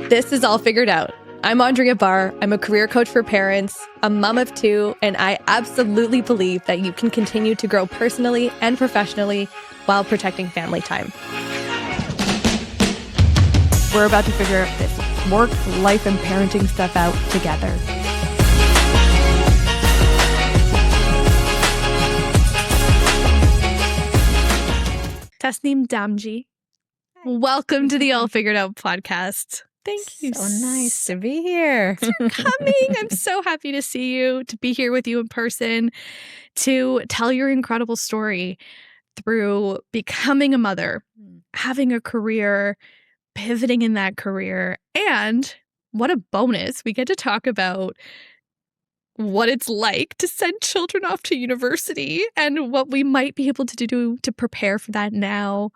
This is All Figured Out. I'm Andrea Barr. I'm a career coach for parents, a mom of two, and I absolutely believe that you can continue to grow personally and professionally while protecting family time. We're about to figure out this work, life, and parenting stuff out together. Tasneem Damji, welcome to the All Figured Out podcast. Thank you. So nice to be here. Thanks for coming. I'm so happy to see you, to be here with you in person, to tell your incredible story through becoming a mother, having a career, pivoting in that career, and what a bonus, we get to talk about what it's like to send children off to university and what we might be able to do to prepare for that now.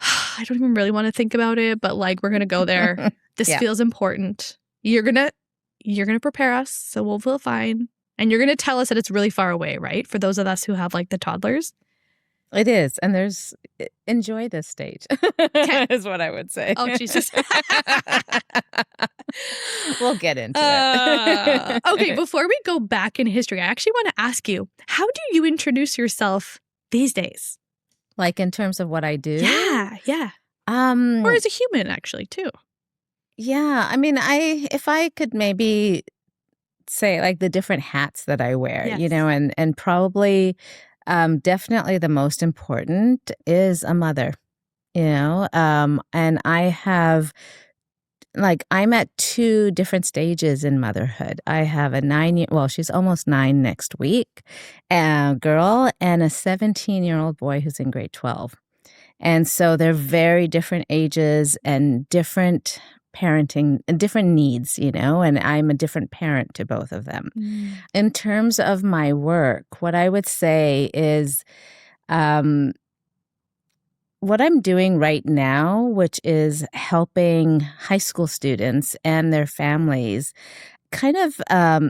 I don't even really want to think about it, but like we're going to go there. This feels important. You're going to prepare us, so we'll feel fine. And you're going to tell us that it's really far away, right? For those of us who have like the toddlers. It is. And enjoy this stage is what I would say. Oh, Jesus. We'll get into it. Okay, before we go back in history, I actually want to ask you, how do you introduce yourself these days? Like in terms of what I do? Yeah. Or as a human, actually, too. Yeah. I mean, if I could maybe say like the different hats that I wear, Yes. and probably definitely the most important is a mother, and I have, I'm at two different stages in motherhood. I have a 9-year, well, she's almost 9 next week, girl, and a 17-year-old boy who's in grade 12. And so they're very different ages and different parenting and different needs, and I'm a different parent to both of them. In terms of my work, what I would say is what I'm doing right now, which is helping high school students and their families kind of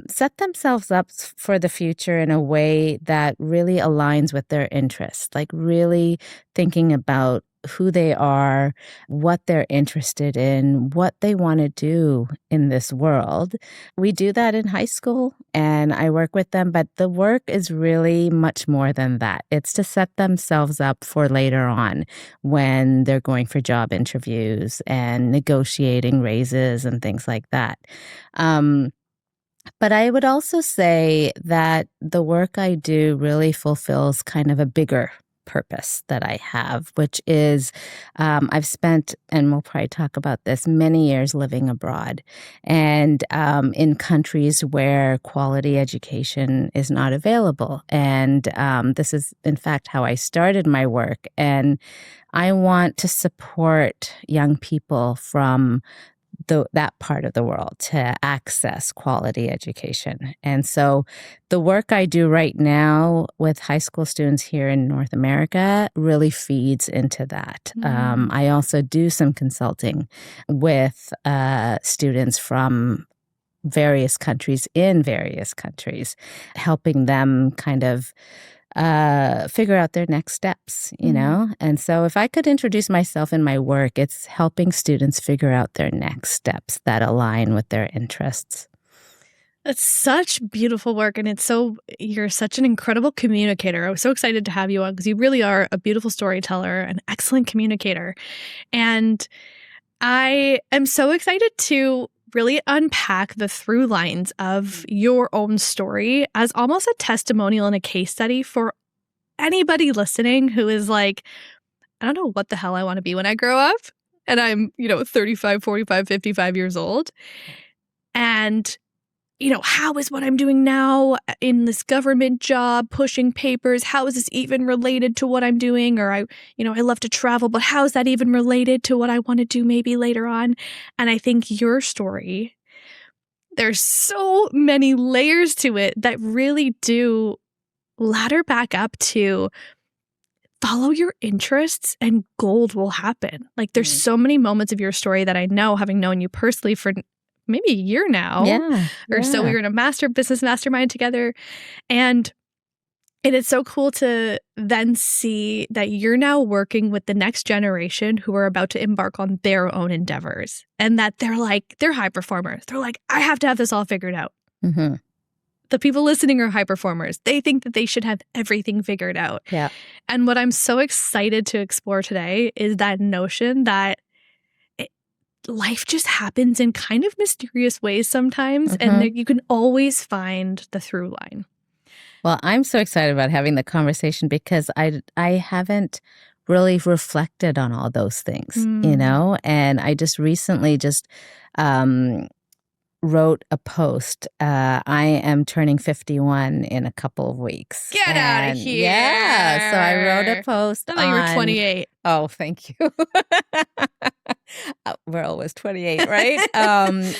set themselves up for the future in a way that really aligns with their interests, like really thinking about who they are, what they're interested in, what they want to do in this world. We do that in high school and I work with them, but the work is really much more than that. It's to set themselves up for later on when they're going for job interviews and negotiating raises and things like that. But I would also say that the work I do really fulfills kind of a bigger purpose that I have, which is I've spent, and we'll probably talk about this, many years living abroad and in countries where quality education is not available. And this is, in fact, how I started my work. And I want to support young people from that part of the world to access quality education. And so the work I do right now with high school students here in North America really feeds into that. I also do some consulting with students from various countries in various countries, helping them kind of figure out their next steps, And so if I could introduce myself in my work, it's helping students figure out their next steps that align with their interests. It's such beautiful work, and you're such an incredible communicator. I was so excited to have you on because you really are a beautiful storyteller, an excellent communicator. And I am so excited to really unpack the through lines of your own story as almost a testimonial and a case study for anybody listening who is like, I don't know what the hell I want to be when I grow up. And I'm, 35, 45, 55 years old. And, how is what I'm doing now in this government job, pushing papers, how is this even related to what I'm doing? Or I love to travel, but how is that even related to what I want to do maybe later on? And I think your story, there's so many layers to it that really do ladder back up to follow your interests and gold will happen. Like there's so many moments of your story that I know, having known you personally for maybe a year now. Yeah. Or so we were in a business mastermind together. And And it's so cool to then see that you're now working with the next generation who are about to embark on their own endeavors, and that they're high performers. They're like, I have to have this all figured out. Mm-hmm. The people listening are high performers. They think that they should have everything figured out. Yeah. And what I'm so excited to explore today is that notion that life just happens in kind of mysterious ways sometimes, and that you can always find the through line. Well, I'm so excited about having the conversation because I haven't really reflected on all those things, you know? And I just recently wrote a post. I am turning 51 in a couple of weeks. Get out of here. Yeah. So I wrote a post I thought you were 28. Oh, thank you. We're always 28, right?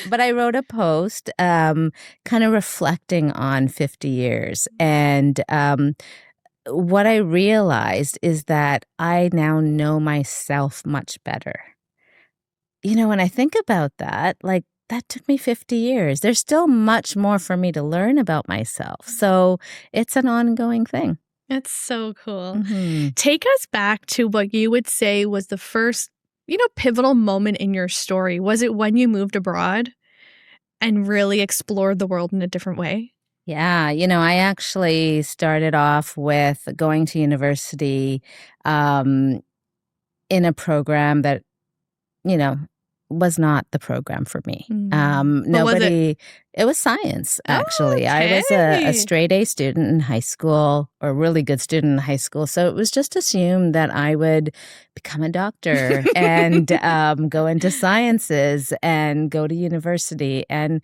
But I wrote a post kind of reflecting on 50 years. And what I realized is that I now know myself much better. You know, when I think about that, like, that took me 50 years. There's still much more for me to learn about myself. So it's an ongoing thing. That's so cool. Mm-hmm. Take us back to what you would say was the first, pivotal moment in your story. Was it when you moved abroad and really explored the world in a different way? Yeah, I actually started off with going to university in a program that, was not the program for me. It was science, actually. I was a straight A student in high school, or a really good student in high school. So it was just assumed that I would become a doctor and go into sciences and go to university. And,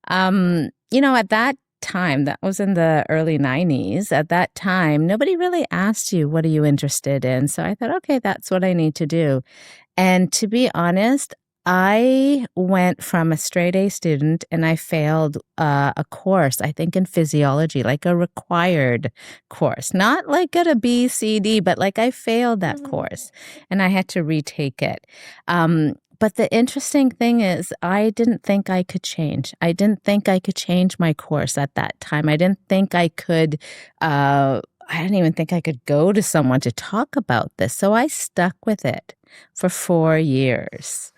at that time, that was in the early 90s, at that time, nobody really asked you, what are you interested in? So I thought, okay, that's what I need to do. And to be honest, I went from a straight A student and I failed a course, I think in physiology, like a required course, not like at a B, C, D, but like I failed that course and I had to retake it. But the interesting thing is I didn't think I could change. I didn't think I could change my course at that time. I didn't think I could, I didn't even think I could go to someone to talk about this. So I stuck with it for 4 years.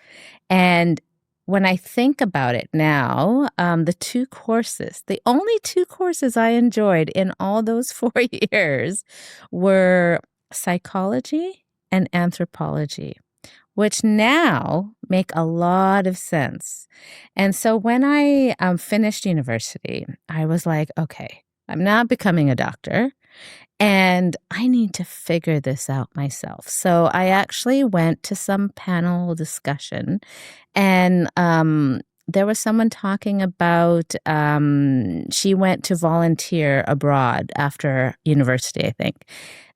And when I think about it now, the only 2 courses I enjoyed in all those 4 years were psychology and anthropology, which now make a lot of sense. And so when I finished university, I was like, okay, I'm not becoming a doctor. And I need to figure this out myself. So I actually went to some panel discussion, and there was someone talking about she went to volunteer abroad after university, I think.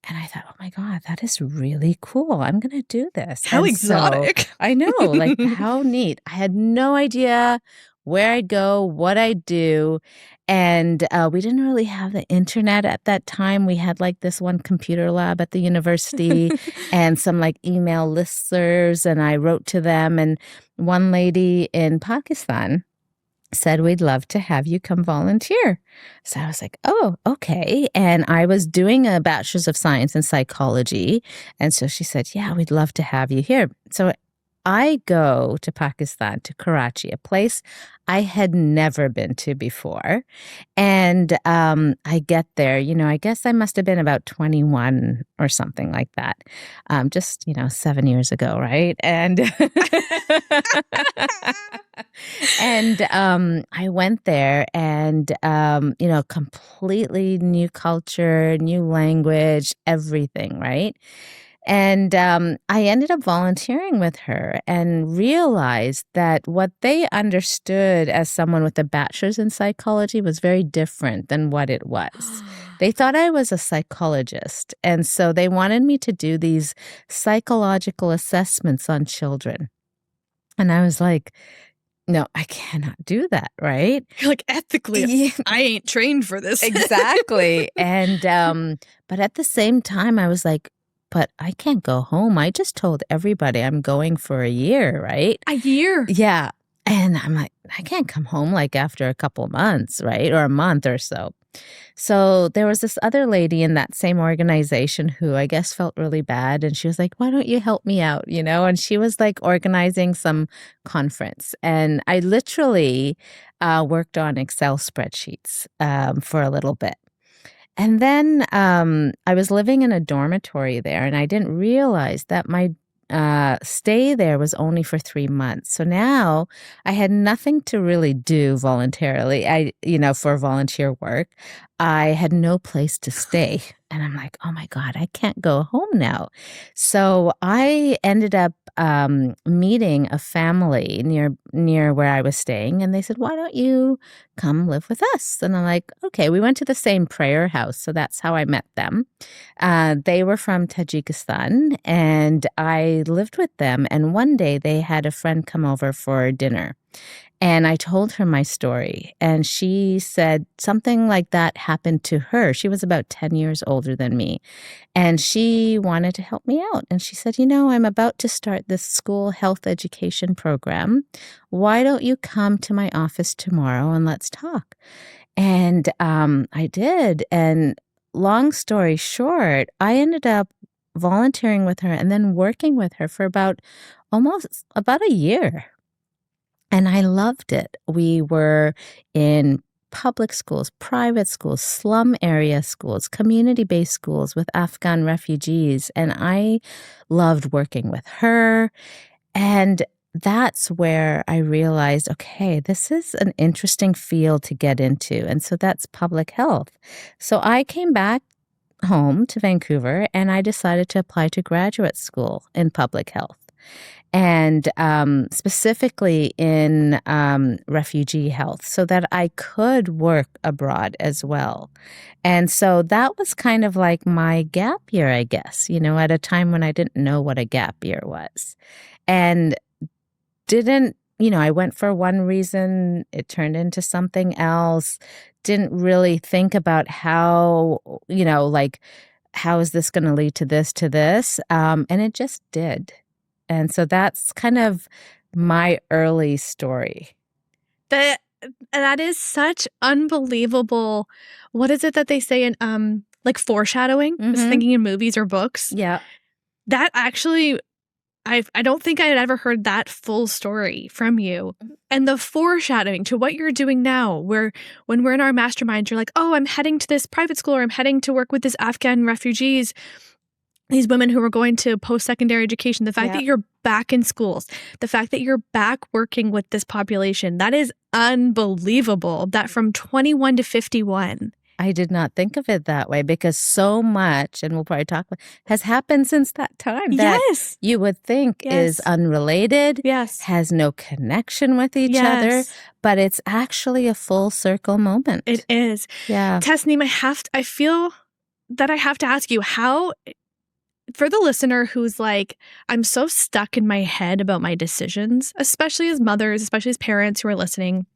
And I thought, oh my God, that is really cool. I'm going to do this. How exotic. I know, like how neat. I had no idea where I'd go, what I'd do. And we didn't really have the internet at that time. We had like this one computer lab at the university and some like email listservs. And I wrote to them. And one lady in Pakistan said, we'd love to have you come volunteer. So I was like, oh, okay. And I was doing a bachelor's of science in psychology. And so she said, yeah, we'd love to have you here. So I go to Pakistan, to Karachi, a place I had never been to before. And I get there, I guess I must have been about 21 or something like that. Just, 7 years ago, right? And and I went there and, completely new culture, new language, everything, right? And I ended up volunteering with her and realized that what they understood as someone with a bachelor's in psychology was very different than what it was. They thought I was a psychologist. And so they wanted me to do these psychological assessments on children. And I was like, no, I cannot do that, right? You're like, ethically, I ain't trained for this. Exactly. And but at the same time, I was like, but I can't go home. I just told everybody I'm going for a year, right? A year? Yeah. And I'm like, I can't come home like after a couple of months, right? Or a month or so. So there was this other lady in that same organization who I guess felt really bad. And she was like, why don't you help me out? And she was like organizing some conference. And I literally worked on Excel spreadsheets for a little bit. And then I was living in a dormitory there, and I didn't realize that my stay there was only for 3 months. So now I had nothing to really do voluntarily. For volunteer work, I had no place to stay. And I'm like, oh my God, I can't go home now. So I ended up meeting a family near where I was staying, and they said, "Why don't you come live with us?" And I'm like, "Okay." We went to the same prayer house, so that's how I met them. They were from Tajikistan, and I lived with them. And one day they had a friend come over for dinner. And I told her my story, and she said something like that happened to her. She was about 10 years older than me, and she wanted to help me out. And she said, I'm about to start this school health education program. Why don't you come to my office tomorrow and let's talk? And I did. And long story short, I ended up volunteering with her and then working with her for about a year. And I loved it. We were in public schools, private schools, slum area schools, community-based schools with Afghan refugees. And I loved working with her. And that's where I realized, okay, this is an interesting field to get into. And so that's public health. So I came back home to Vancouver and I decided to apply to graduate school in public health. And specifically in refugee health, so that I could work abroad as well. And so that was kind of like my gap year, I guess, at a time when I didn't know what a gap year was. And I went for one reason, it turned into something else, didn't really think about how, how is this going to lead to this? And it just did. And so that's kind of my early story. That is such unbelievable. What is it that they say in like foreshadowing? Just thinking in movies or books. Yeah. That actually, I don't think I had ever heard that full story from you. And the foreshadowing to what you're doing now, where when we're in our mastermind, you're like, oh, I'm heading to this private school, or I'm heading to work with this Afghan refugees, these women who are going to post-secondary education, the fact that you're back in schools, the fact that you're back working with this population, that is unbelievable. That from 21 to 51. I did not think of it that way because so much, and we'll probably talk about, has happened since that time that you would think is unrelated, has no connection with each other, but it's actually a full circle moment. It is. Yeah. Tasneem, I feel that I have to ask you, how, for the listener who's like, I'm so stuck in my head about my decisions, especially as mothers, especially as parents who are listening,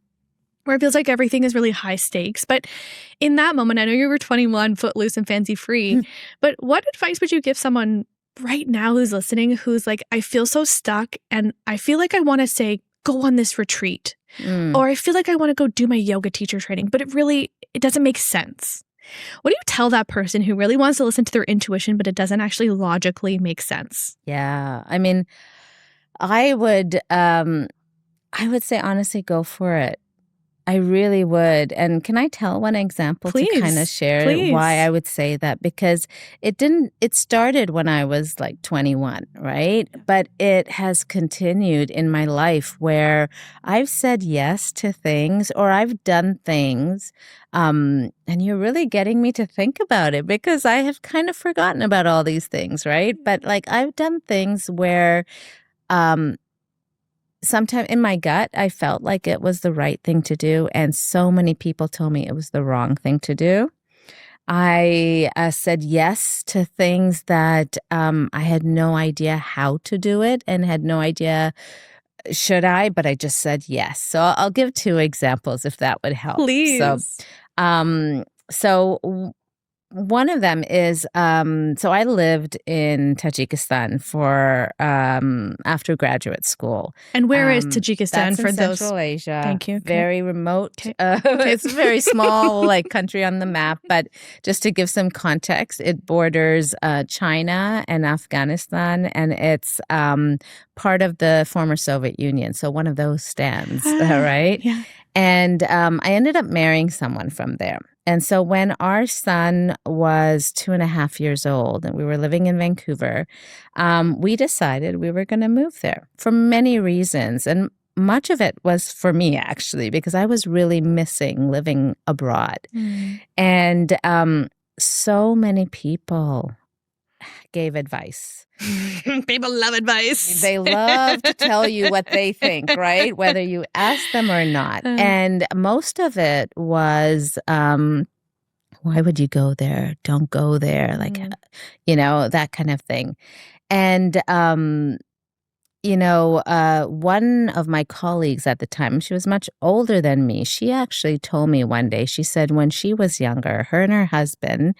where it feels like everything is really high stakes. But in that moment, I know you were 21, footloose and fancy free, but what advice would you give someone right now who's listening, who's like, I feel so stuck and I feel like I want to say, go on this retreat, or I feel like I want to go do my yoga teacher training, but it doesn't make sense. What do you tell that person who really wants to listen to their intuition, but it doesn't actually logically make sense? Yeah. I mean, I would say honestly, go for it. I really would. And can I tell one example to kind of share why I would say that? Because it started when I was like 21, right? But it has continued in my life where I've said yes to things or I've done things. And you're really getting me to think about it because I have kind of forgotten about all these things, right? But like I've done things where, sometime in my gut, I felt like it was the right thing to do, and so many people told me it was the wrong thing to do. I said yes to things that I had no idea how to do it and had no idea should I, but I just said yes. So I'll give 2 examples if that would help. Please. So one of them is, so I lived in Tajikistan for after graduate school. And where is Tajikistan That's in for those? Central Asia, Thank you. Okay. very remote. Okay. It's a very small like country on the map, but just to give some context, it borders China and Afghanistan, and it's part of the former Soviet Union. So one of those stands, right? Yeah. And I ended up marrying someone from there. And so when our son was 2.5 years old and we were living in Vancouver, we decided we were going to move there for many reasons. And much of it was for me, actually, because I was really missing living abroad. And so many people gave advice. People love advice. They love to tell you what they think, right? Whether you ask them or not. And most of it was, why would you go there? Don't go there. Like, that kind of thing. And, one of my colleagues at the time, she was much older than me. She actually told me one day, she said when she was younger, her and her husband,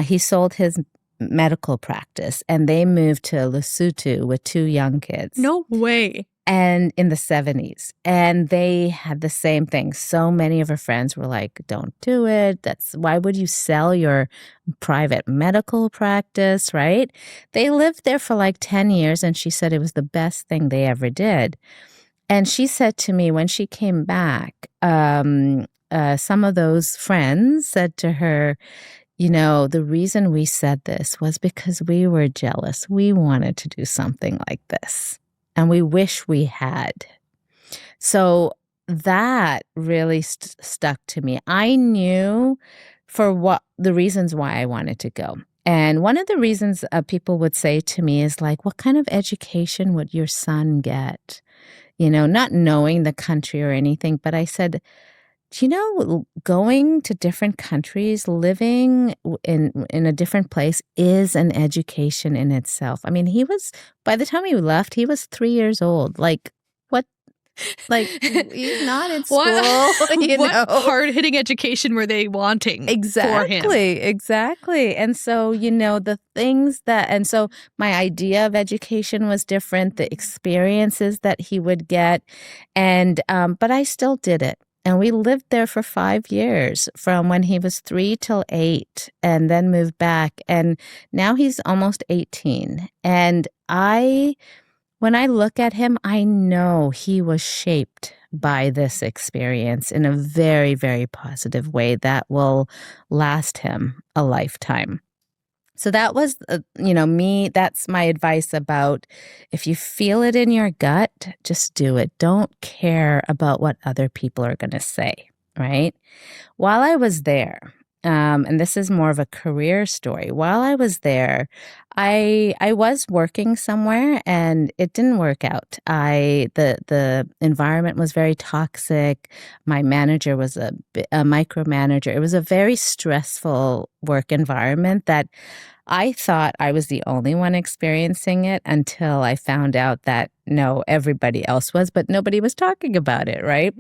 he sold his medical practice and they moved to Lesotho with 2 young kids. No way. And in the 70s. And they had the same thing. So many of her friends were like, don't do it. Why would you sell your private medical practice, right? They lived there for like 10 years and she said it was the best thing they ever did. And she said to me when she came back, some of those friends said to her, the reason we said this was because we were jealous. We wanted to do something like this. And we wish we had. So that really stuck to me. I knew for what the reasons why I wanted to go. And one of the reasons people would say to me is like, what kind of education would your son get? Not knowing the country or anything, but I said, going to different countries, living in a different place is an education in itself. I mean, by the time he left, he was 3 years old. Like, what? Like, he's not in school. What hard-hitting education were they wanting for him? Exactly. And so, the things and so my idea of education was different, the experiences that he would get. And, but I still did it. And we lived there for 5 years, from when he was 3 till 8, and then moved back. And now he's almost 18. And when I look at him, I know he was shaped by this experience in a very, very positive way that will last him a lifetime. So that was, me. That's my advice about if you feel it in your gut, just do it. Don't care about what other people are going to say, right? While I was there, and this is more of a career story. While I was there, I was working somewhere and it didn't work out. The environment was very toxic. My manager was a micromanager. It was a very stressful work environment that I thought I was the only one experiencing it until I found out that no, everybody else was, but nobody was talking about it, right?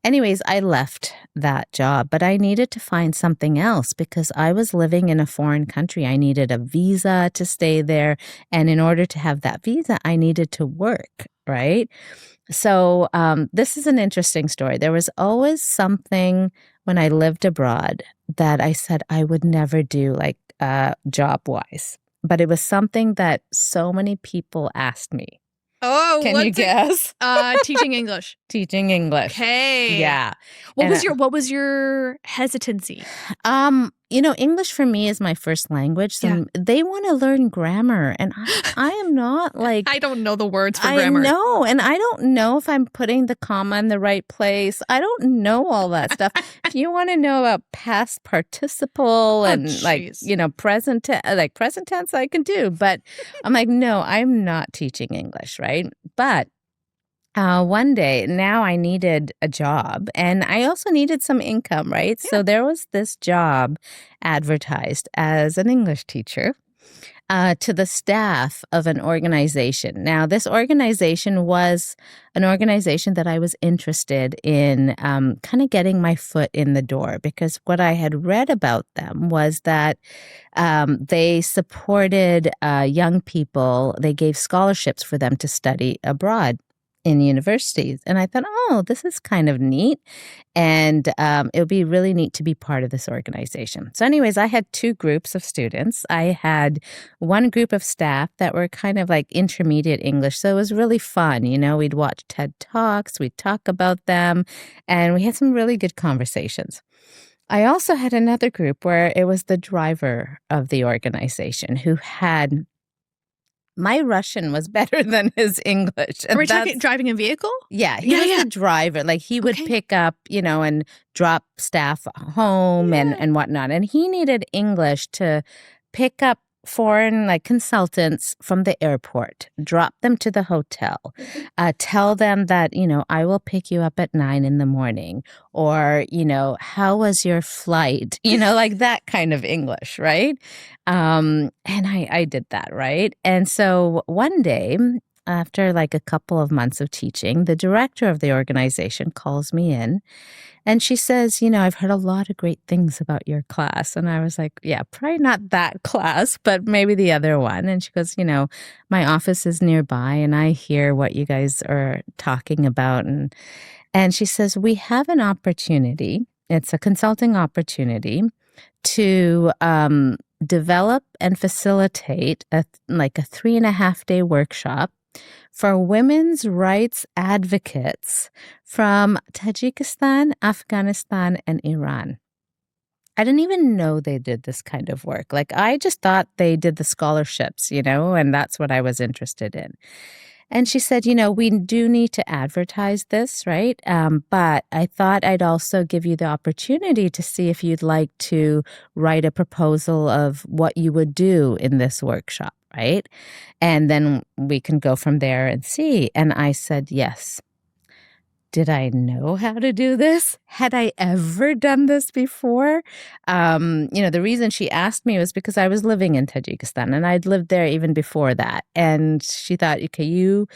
Anyways, I left that job, but I needed to find something else because I was living in a foreign country. I needed a visa to stay there. And in order to have that visa, I needed to work, right? So this is an interesting story. There was always something when I lived abroad that I said I would never do, like job-wise. But it was something that so many people asked me. Oh, can you guess? Teaching English. Teaching English. Okay. Yeah. What was your hesitancy? English for me is my first language. So they want to learn grammar. And I am not like... I don't know the words for grammar. I know. And I don't know if I'm putting the comma in the right place. I don't know all that stuff. If you want to know about past participle and present tense, I can do. But I'm like, no, I'm not teaching English, right? But one day, now I needed a job and I also needed some income, right? Yeah. So there was this job advertised as an English teacher. to the staff of an organization. Now, this organization was an organization that I was interested in kind of getting my foot in the door, because what I had read about them was that they supported young people. They gave scholarships for them to study abroad in universities. And I thought, oh, this is kind of neat. And it would be really neat to be part of this organization. So anyways, I had two groups of students. I had one group of staff that were kind of like intermediate English. So it was really fun. We'd watch TED Talks, we'd talk about them, and we had some really good conversations. I also had another group where it was the driver of the organization who had my Russian was better than his English. Are we talking driving a vehicle? Yeah, he was the driver. Like he would pick up, and drop staff home and whatnot. And he needed English to pick up foreign consultants from the airport, drop them to the hotel, tell them that, I will pick you up at 9 a.m. or, how was your flight? Like that kind of English, right? And I did that, right? And so one day, after a couple of months of teaching, the director of the organization calls me in and she says, I've heard a lot of great things about your class. And I was like, yeah, probably not that class, but maybe the other one. And she goes, my office is nearby and I hear what you guys are talking about. And she says, we have an opportunity. It's a consulting opportunity to develop and facilitate a 3.5-day workshop for women's rights advocates from Tajikistan, Afghanistan, and Iran. I didn't even know they did this kind of work. I just thought they did the scholarships, and that's what I was interested in. And she said, we do need to advertise this, right? But I thought I'd also give you the opportunity to see if you'd like to write a proposal of what you would do in this workshop, right? And then we can go from there and see. And I said, yes. Did I know how to do this? Had I ever done this before? The reason she asked me was because I was living in Tajikistan and I'd lived there even before that. And she thought, okay, you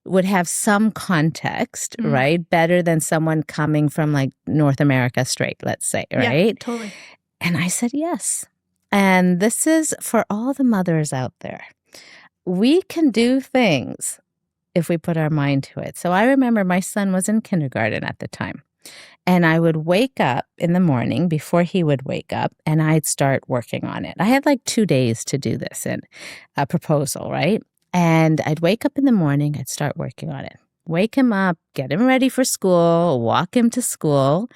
would have some context, right? Better than someone coming from North America straight, let's say, right? Yeah, totally. And I said, yes. And this is for all the mothers out there. We can do things if we put our mind to it. So I remember my son was in kindergarten at the time. And I would wake up in the morning before he would wake up and I'd start working on it. I had 2 days to do this in a proposal, right? And I'd wake up in the morning, I'd start working on it. Wake him up, get him ready for school, walk him to school,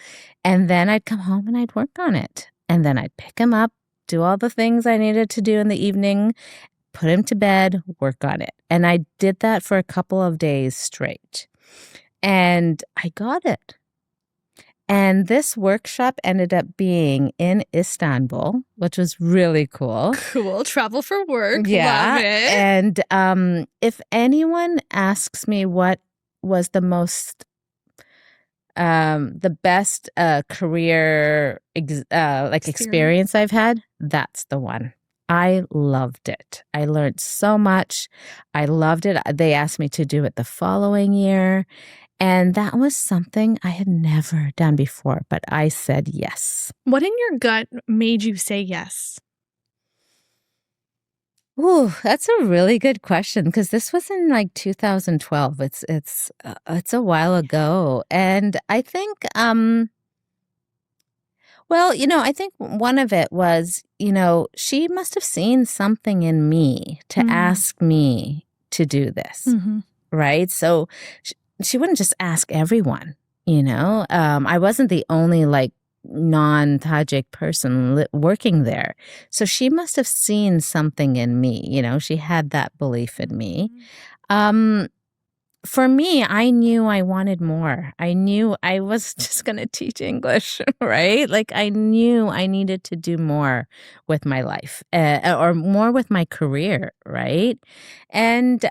and then I'd come home and I'd work on it. And then I'd pick him up, do all the things I needed to do in the evening, put him to bed, work on it. And I did that for a couple of days straight. And I got it. And this workshop ended up being in Istanbul, which was really cool. Cool. Travel for work. Yeah. Love it. And if anyone asks me what was the best career experience I've had, that's the one. I loved it. I learned so much. I loved it. They asked me to do it the following year. And that was something I had never done before, but I said yes. What in your gut made you say yes? Ooh, that's a really good question because this was in 2012. It's a while ago, and I think I think one of it was, she must have seen something in me to ask me to do this, right? So she wouldn't just ask everyone, I wasn't the only non-Tajik person working there. So she must have seen something in me, she had that belief in me. For me, I knew I wanted more. I knew I was just going to teach English, right? I knew I needed to do more with my life or more with my career, right? And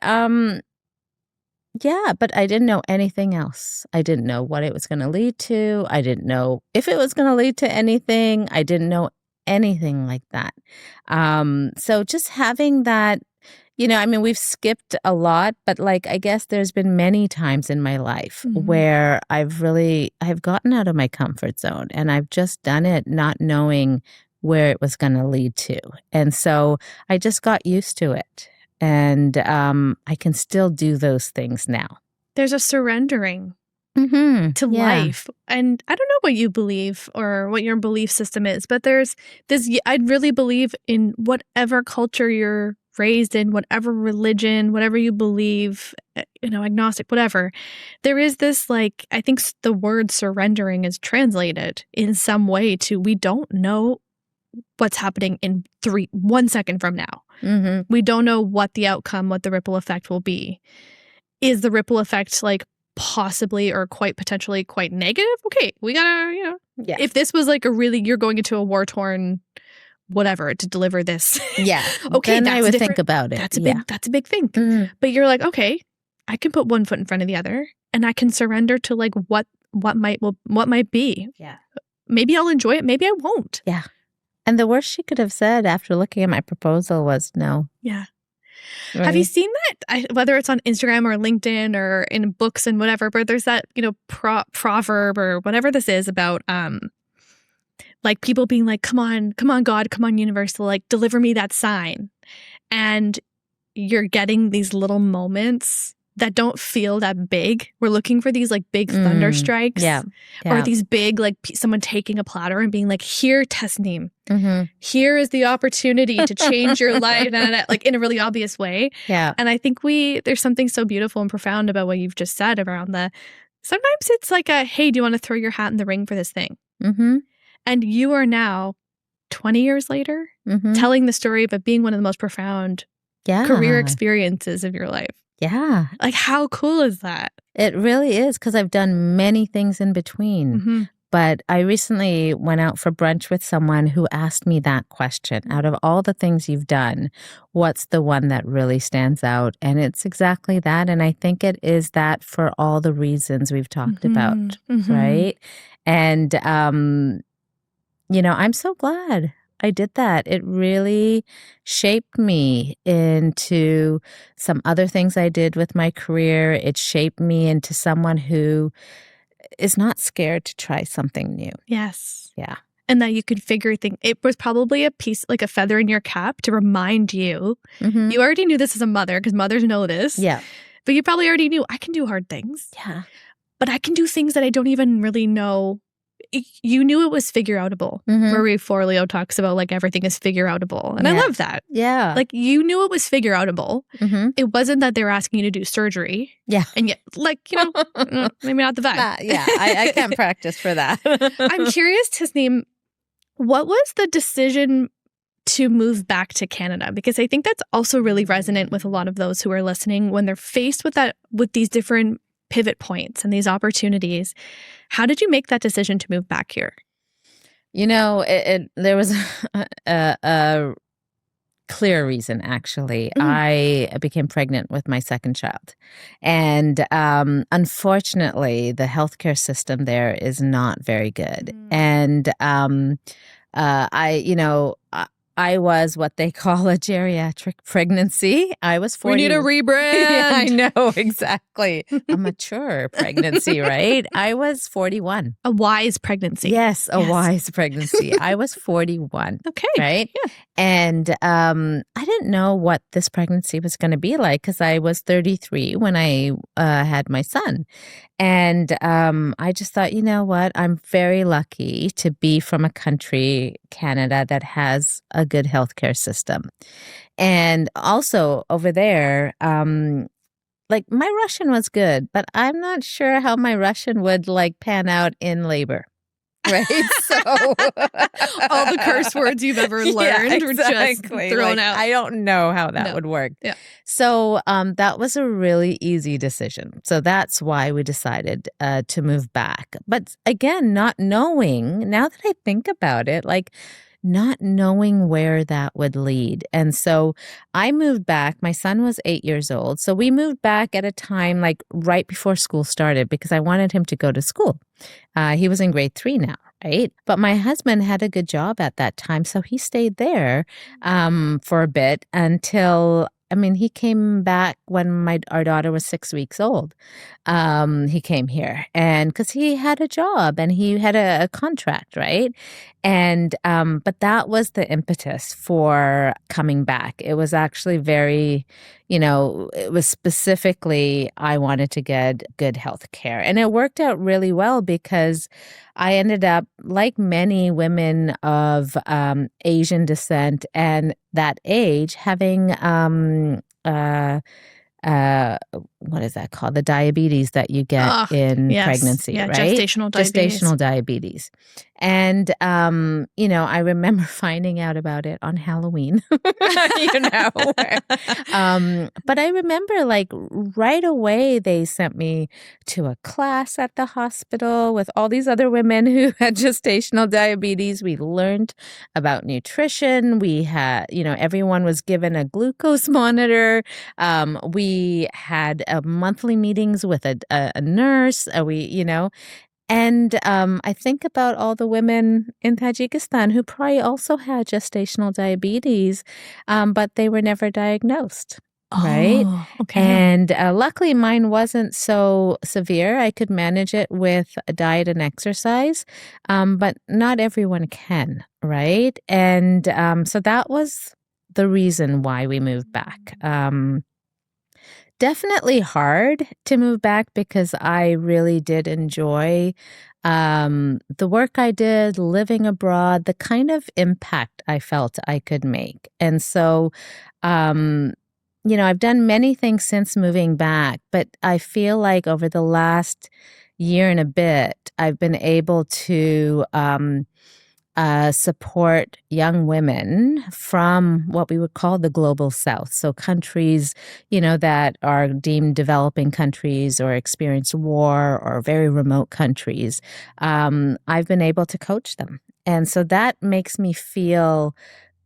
yeah, but I didn't know anything else. I didn't know what it was going to lead to. I didn't know if it was going to lead to anything. I didn't know anything like that. So just having that, I mean, we've skipped a lot, but like, I guess there's been many times in my life where I've gotten out of my comfort zone and I've just done it not knowing where it was going to lead to. And so I just got used to it. And I can still do those things now. There's a surrendering to life. And I don't know what you believe or what your belief system is, but there's this, I'd really believe in whatever culture you're raised in, whatever religion, whatever you believe, agnostic, whatever. There is this, like, I think the word surrendering is translated in some way to, we don't know what's happening in 1 second from now. We don't know what the outcome, what the ripple effect will be. Is the ripple effect like possibly or quite potentially quite negative? Okay, we gotta, if this was like you're going into a war-torn whatever to deliver this. Yeah. Okay, then I would think about it. That's a big thing. But you're like, okay, I can put one foot in front of the other and I can surrender to like what might be. Yeah. Maybe I'll enjoy it, maybe I won't. Yeah. And the worst she could have said after looking at my proposal was no. Yeah. Right? Have you seen that? Whether it's on Instagram or LinkedIn or in books and whatever, but there's that, proverb or whatever this is about, like people being like, come on, God, come on, universe, to like deliver me that sign. And you're getting these little moments that don't feel that big. We're looking for these like big thunder strikes. Yeah. Or these big, like someone taking a platter and being like, here, Tasneem, here is the opportunity to change your life, like in a really obvious way. Yeah. And I think there's something so beautiful and profound about what you've just said around sometimes it's like hey, do you want to throw your hat in the ring for this thing? And you are now 20 years later telling the story of it being one of the most profound career experiences of your life. Yeah. Like, how cool is that? It really is, because I've done many things in between. But I recently went out for brunch with someone who asked me that question. Out of all the things you've done, what's the one that really stands out? And it's exactly that. And I think it is that for all the reasons we've talked about, right? And, I'm so glad I did that. It really shaped me into some other things I did with my career. It shaped me into someone who is not scared to try something new. Yes. Yeah. And that you could figure things. It was probably a piece, like a feather in your cap to remind you. You already knew this as a mother, because mothers know this. Yeah. But you probably already knew, I can do hard things. Yeah. But I can do things that I don't even really know. You knew it was figure-outable. Marie Forleo talks about like everything is figure-outable. And I love that. Yeah. Like you knew it was figure-outable. It wasn't that they were asking you to do surgery. Yeah. And yet, like, maybe not the vibe. I can't practice for that. I'm curious, Tasneem, what was the decision to move back to Canada? Because I think that's also really resonant with a lot of those who are listening when they're faced with these different pivot points and these opportunities. How did you make that decision to move back here? There was a clear reason, actually. I became pregnant with my second child. And unfortunately, the healthcare system there is not very good. And I was what they call a geriatric pregnancy. I was 40. We need a rebrand. Yeah, I know, exactly. A mature pregnancy, right? I was 41. A wise pregnancy. Yes, a wise pregnancy. I was 41. Okay. Right? Yeah. And I didn't know what this pregnancy was going to be like, because I was 33 when I had my son. And I just thought, you know what? I'm very lucky to be from a country, Canada, that has a good healthcare system. And also over there, like my Russian was good, but I'm not sure how my Russian would like pan out in labor. Right? So all the curse words you've ever learned were just thrown out. I don't know how that would work. Yeah. So that was a really easy decision. So that's why we decided to move back. But again, not knowing, now that I think about it, like not knowing where that would lead. And so I moved back. My son was 8 years old. So we moved back at a time like right before school started because I wanted him to go to school. He was in grade 3 now. Right. But my husband had a good job at that time. So he stayed there for a bit until, I mean, he came back when our daughter was 6 weeks old. He came here and because he had a job and he had a contract, right? And, but that was the impetus for coming back. It was actually very, it was specifically, I wanted to get good health care. And it worked out really well because I ended up, like many women of Asian descent and that age, having uh, what is that called? The diabetes that you get Oh, in yes. pregnancy, Yeah, right? gestational diabetes. Gestational diabetes. And, I remember finding out about it on Halloween, you know. But I remember like right away they sent me to a class at the hospital with all these other women who had gestational diabetes. We learned about nutrition. We had, everyone was given a glucose monitor. We had monthly meetings with a nurse. And I think about all the women in Tajikistan who probably also had gestational diabetes, but they were never diagnosed. Right. Oh, okay. And luckily, mine wasn't so severe. I could manage it with a diet and exercise, but not everyone can. Right. And so that was the reason why we moved back. Definitely hard to move back because I really did enjoy the work I did, living abroad, the kind of impact I felt I could make. And so, I've done many things since moving back, but I feel like over the last year and a bit, I've been able to support young women from what we would call the global south. So countries, that are deemed developing countries or experience war or very remote countries. I've been able to coach them. And so that makes me feel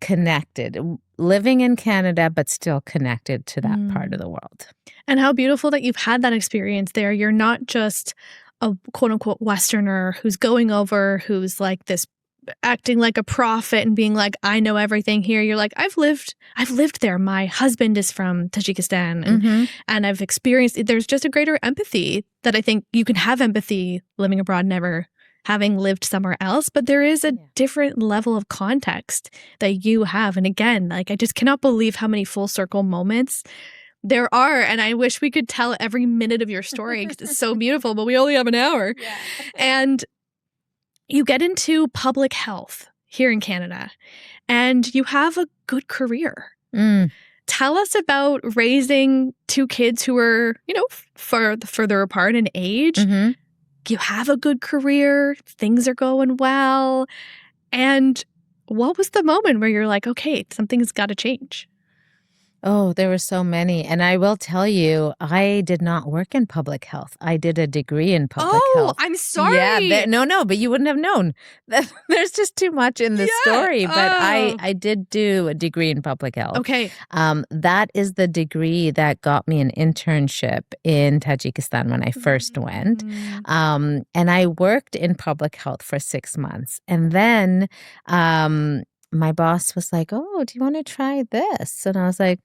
connected, living in Canada, but still connected to that part of the world. And how beautiful that you've had that experience there. You're not just a quote unquote Westerner who's going over, who's like this acting like a prophet and being like, I know everything here. You're like, I've lived there. My husband is from Tajikistan and I've experienced, there's just a greater empathy that I think you can have empathy living abroad, never having lived somewhere else, but there is a different level of context that you have. And again, like, I just cannot believe how many full circle moments there are. And I wish we could tell every minute of your story because it's so beautiful, but we only have an hour. Yeah. And you get into public health here in Canada and you have a good career. Tell us about raising two kids who are, further apart in age. You have a good career. Things are going well. And what was the moment where you're like, okay, something's got to change? Oh, there were so many. And I will tell you, I did not work in public health. I did a degree in public health. I'm sorry. Yeah, no, but you wouldn't have known. There's just too much in the story. But I did do a degree in public health. Okay. That is the degree that got me an internship in Tajikistan when I first went. And I worked in public health for 6 months. And then my boss was like, oh, do you want to try this? And I was like,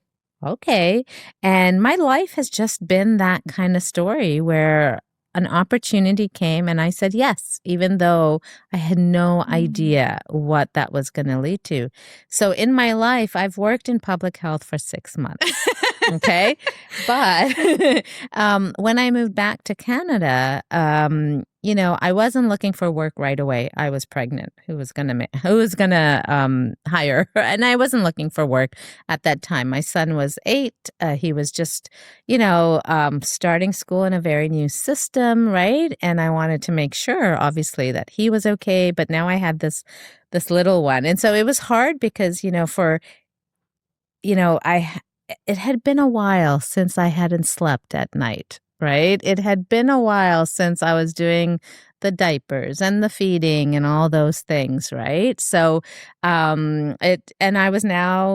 okay. And my life has just been that kind of story where an opportunity came and I said yes, even though I had no idea what that was going to lead to. So in my life, I've worked in public health for 6 months. Okay. But when I moved back to Canada, I wasn't looking for work right away. I was pregnant. Who was gonna hire her? And I wasn't looking for work at that time. My son was 8. He was just, starting school in a very new system, right? And I wanted to make sure, obviously, that he was okay. But now I had this little one, and so it was hard because, it had been a while since I hadn't slept at night, right? It had been a while since I was doing the diapers and the feeding and all those things, right? So,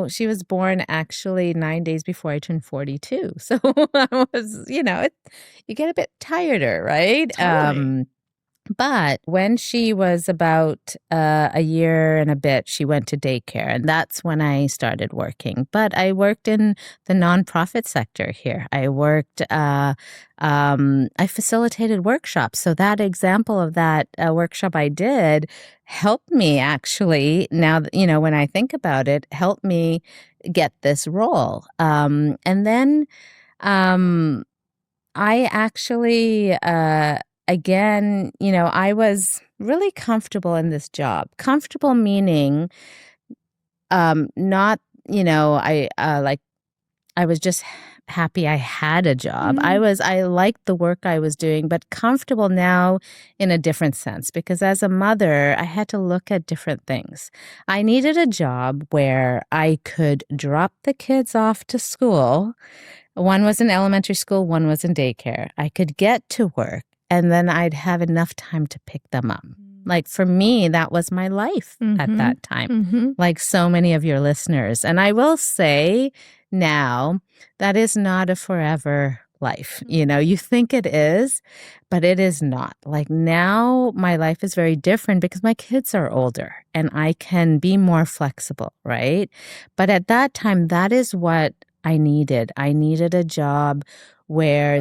she was born actually 9 days before I turned 42. So I was, you get a bit tireder, right? Totally. But when she was about a year and a bit, she went to daycare, and that's when I started working. But I worked in the nonprofit sector here. I facilitated workshops. So that example of that workshop I did helped me actually, now, when I think about it, helped me get this role. And then um, I actually, again, I was really comfortable in this job. Comfortable meaning, not, I was just happy I had a job. Mhm. I liked the work I was doing, but comfortable now in a different sense because as a mother, I had to look at different things. I needed a job where I could drop the kids off to school. One was in elementary school, one was in daycare. I could get to work and then I'd have enough time to pick them up. Like for me, that was my life at Mhm. that time, Mhm. like so many of your listeners. And I will say now that is not a forever life. You think it is, but it is not. Like now, my life is very different because my kids are older and I can be more flexible, right? But at that time, that is what I needed. I needed a job where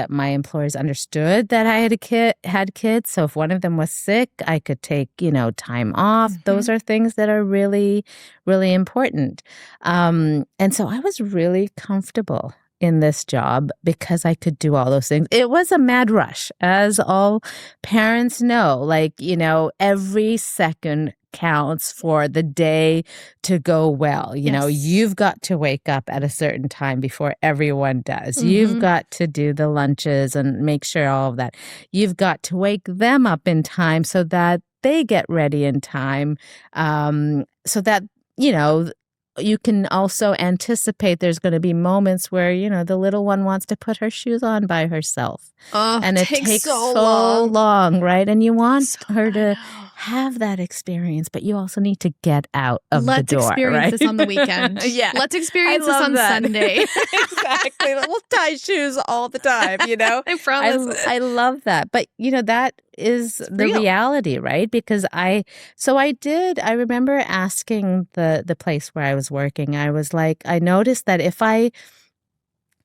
my employers understood that I had kids. So if one of them was sick, I could take, time off. Those Mhm. are things that are really, really important. And so I was really comfortable in this job because I could do all those things. It was a mad rush, as all parents know. Like, every second counts for the day to go well. Yes. You've got to wake up at a certain time before everyone does. You've Mhm. got to do the lunches and make sure all of that. You've got to wake them up in time so that they get ready in time. So that, you know, you can also anticipate there's going to be moments where, the little one wants to put her shoes on by herself. Oh, And it takes takes so so long. long, right? And you want So her I to know. have that experience, but you also need to get out of the Let's door, experience right? this on the weekend. Yeah, Let's I experience this love on that. Sunday. Exactly. We'll tie shoes all the time, I promise. I love that. But, that is It's the real. reality, right? Because I remember asking the place where I was working, I was like, I noticed that if I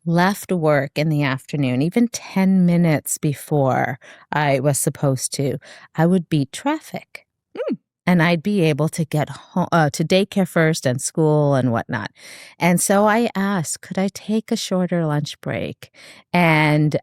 left work in the afternoon, even 10 minutes before I was supposed to, I would beat traffic. Mm. And I'd be able to get home, to daycare first and school and whatnot. And so I asked, could I take a shorter lunch break and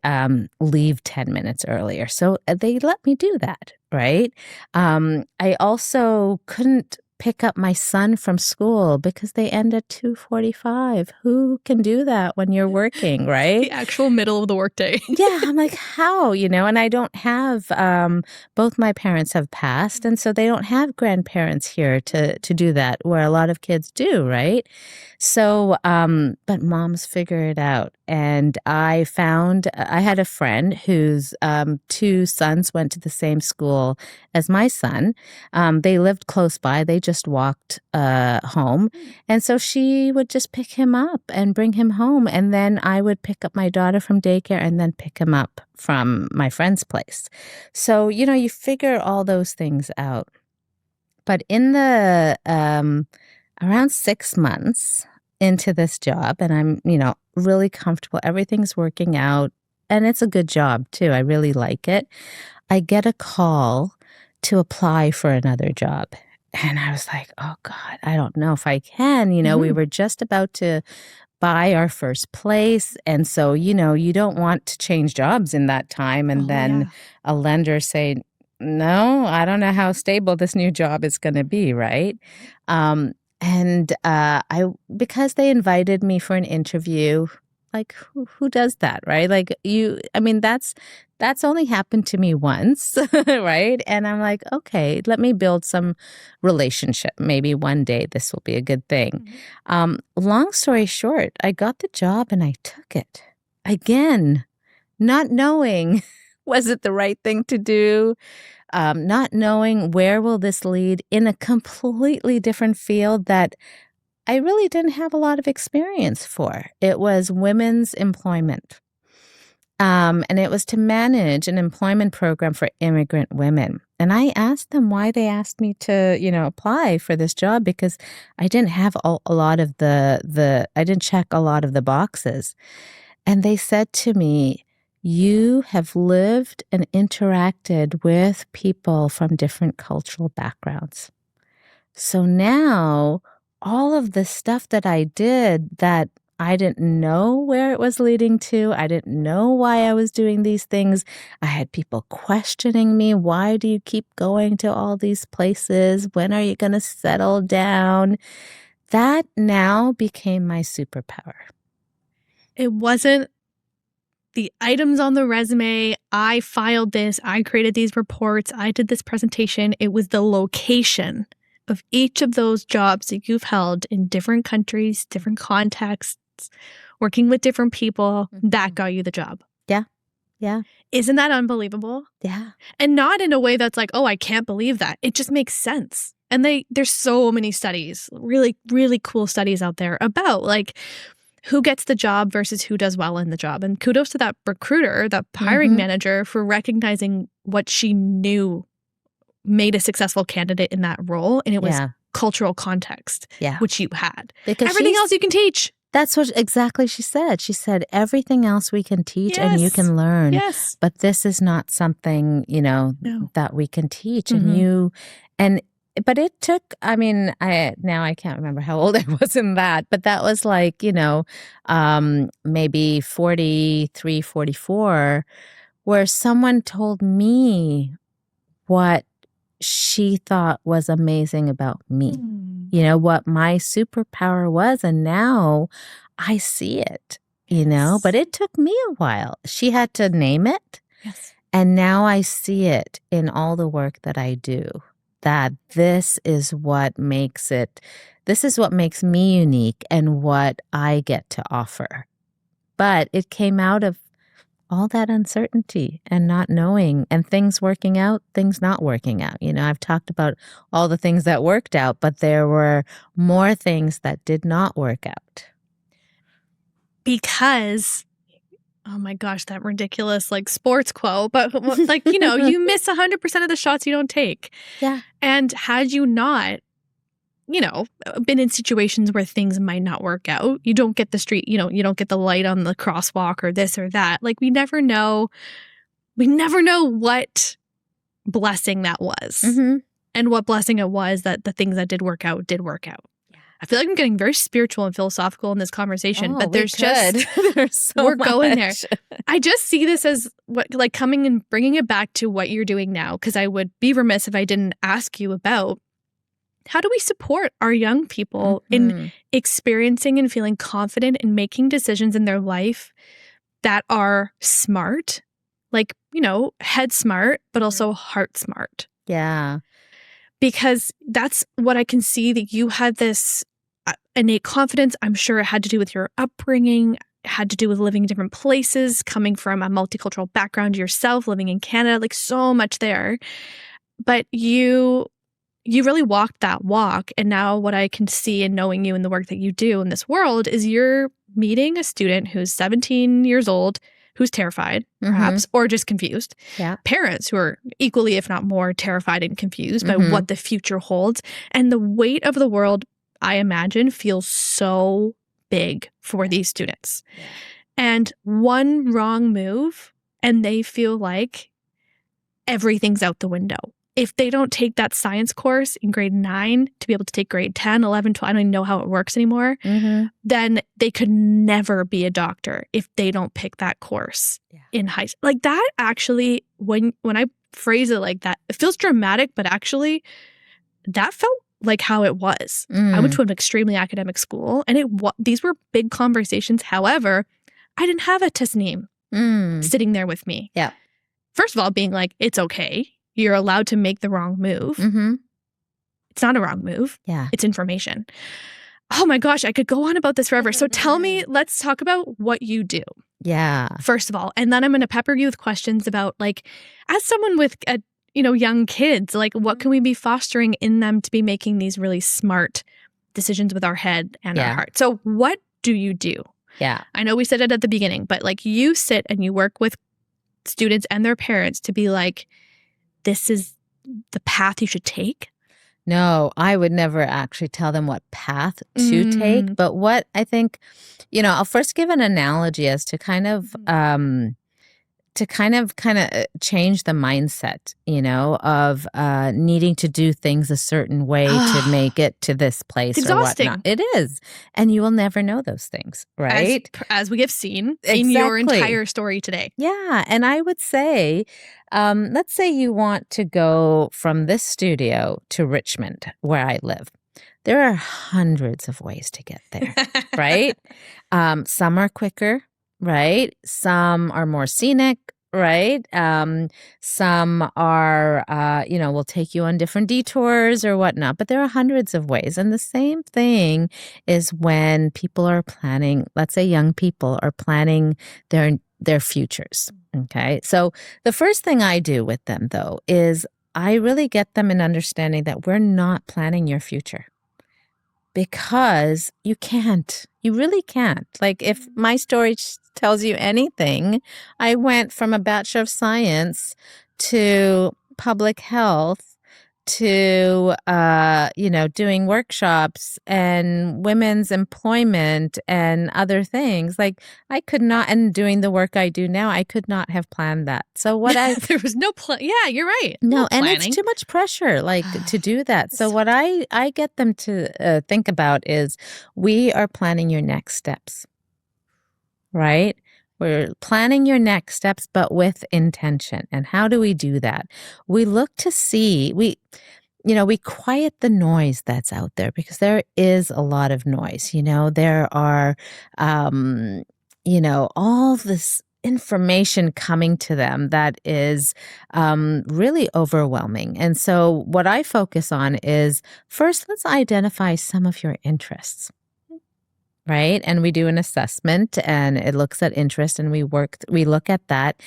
leave 10 minutes earlier? So they let me do that, right? I also couldn't pick up my son from school because they end at 2:45. Who can do that when you're working, right? The actual middle of the workday. Yeah, I'm like, how, and I don't have, both my parents have passed, and so they don't have grandparents here to do that, where a lot of kids do, right? So, but moms figure it out, and I had a friend whose, two sons went to the same school as my son. They lived close by, they just walked, home, and so she would just pick him up and bring him home, and then I would pick up my daughter from daycare and then pick him up from my friend's place. So, you figure all those things out. But in the around 6 months into this job, and I'm, really comfortable, everything's working out, and it's a good job too. I really like it. I get a call to apply for another job. And I was like, oh God, I don't know if I can. We Mhm. were just about to buy our first place. And so, you don't want to change jobs in that time. And Oh, then yeah. a lender say, no, I don't know how stable this new job is going to be. Right. Because they invited me for an interview, like who does that? Right. Like that's only happened to me once. Right. And I'm like, okay, let me build some relationship. Maybe one day this will be a good thing. Mhm. Long story short, I got the job and I took it. Again, not knowing Was it the right thing to do? Not knowing where will this lead in a completely different field that I really didn't have a lot of experience for. It was women's employment. And it was to manage an employment program for immigrant women. And I asked them why they asked me to, apply for this job because I didn't have a lot of I didn't check a lot of the boxes. And they said to me, you have lived and interacted with people from different cultural backgrounds. So now all of the stuff that I did that I didn't know where it was leading to. I didn't know why I was doing these things. I had people questioning me. Why do you keep going to all these places? When are you going to settle down? That now became my superpower. It wasn't the items on the resume. I filed this. I created these reports. I did this presentation. It was the location of each of those jobs that you've held in different countries, different contexts, working with different people, that got you the job. Yeah. Yeah. Isn't that unbelievable? Yeah. And not in a way that's like, oh, I can't believe that. It just makes sense. And there's so many studies, really, really cool studies out there about like who gets the job versus who does well in the job. And kudos to that recruiter, that hiring manager for recognizing what she knew made a successful candidate in that role. And it was cultural context, which you had. Because everything else you can teach. That's what exactly she said. She said, everything else we can teach and you can learn. Yes. But this is not something, that we can teach. But it took, now I can't remember how old I was in that, but that was like, maybe 43, 44, where someone told me what she thought was amazing about me, what my superpower was. And now I see it, but it took me a while. She had to name it. Yes. And now I see it in all the work that I do, that this is what makes me unique and what I get to offer. But it came out of all that uncertainty and not knowing and things working out, things not working out. I've talked about all the things that worked out, but there were more things that did not work out. Because, oh my gosh, that ridiculous like sports quote, but like, you miss 100% of the shots you don't take. Yeah. And had you not, been in situations where things might not work out, you don't get the street, you don't get the light on the crosswalk or this or that. Like we never know what blessing that was and what blessing it was that the things that did work out. Yeah. I feel like I'm getting very spiritual and philosophical in this conversation, but there's we're going there. I just see this as like coming and bringing it back to what you're doing now, because I would be remiss if I didn't ask you about how do we support our young people in experiencing and feeling confident in making decisions in their life that are smart, like, head smart, but also heart smart. Yeah. Because that's what I can see, that you had this innate confidence. I'm sure it had to do with your upbringing, it had to do with living in different places, coming from a multicultural background yourself, living in Canada, like so much there. But you really walked that walk. And now what I can see in knowing you and the work that you do in this world is you're meeting a student who's 17 years old, who's terrified, perhaps, or just confused. Yeah. Parents who are equally, if not more, terrified and confused by what the future holds. And the weight of the world, I imagine, feels so big for these students. Yeah. And one wrong move, and they feel like everything's out the window. If they don't take that science course in grade 9 to be able to take grade 10, 11, 12, I don't even know how it works anymore, then they could never be a doctor if they don't pick that course in high school. Like that actually, when I phrase it like that, it feels dramatic, but actually that felt like how it was. I went to an extremely academic school and these were big conversations. However, I didn't have a Tasneem sitting there with me. Yeah. First of all, being like, it's okay. You're allowed to make the wrong move. It's not a wrong move. Yeah. It's information. Oh my gosh, I could go on about this forever. So tell me, let's talk about what you do. Yeah. first of all. And then I'm going to pepper you with questions about, like, as someone with young kids, like, what can we be fostering in them to be making these really smart decisions with our head and our Yeah. heart? So what do you do? Yeah. I know we said it at the beginning, but like, you sit and you work with students and their parents to be like, this is the path you should take. No, I would never actually tell them what path to take. But what I think, I'll first give an analogy as to kind of change the mindset, of needing to do things a certain way to make it to this place It's or exhausting. whatnot. It is. And you will never know those things, right? As we have seen Exactly. in your entire story today. Yeah. And I would say, let's say you want to go from this studio to Richmond, where I live. There are hundreds of ways to get there, right? Some are quicker, right? Some are more scenic, right? Some are, will take you on different detours or whatnot, but there are hundreds of ways. And the same thing is when people are planning, let's say young people are planning their futures. Okay. So the first thing I do with them, though, is I really get them in understanding that we're not planning your future. Because you can't. You really can't. Like, if my story tells you anything, I went from a Bachelor of Science to public health to, doing workshops and women's employment and other things. Like, I could not, and doing the work I do now, I could not have planned that. So there was no plan. Yeah, you're right. No, and planning. it's too much pressure, like, to do that. So what I get them to think about is, we are planning your next steps, right? We're planning your next steps, but with intention. And how do we do that? We look to see, we quiet the noise that's out there, because there is a lot of noise. There are, all this information coming to them that is really overwhelming. And so what I focus on is, first, let's identify some of your interests. Right. And we do an assessment, and it looks at interest, and we look at that.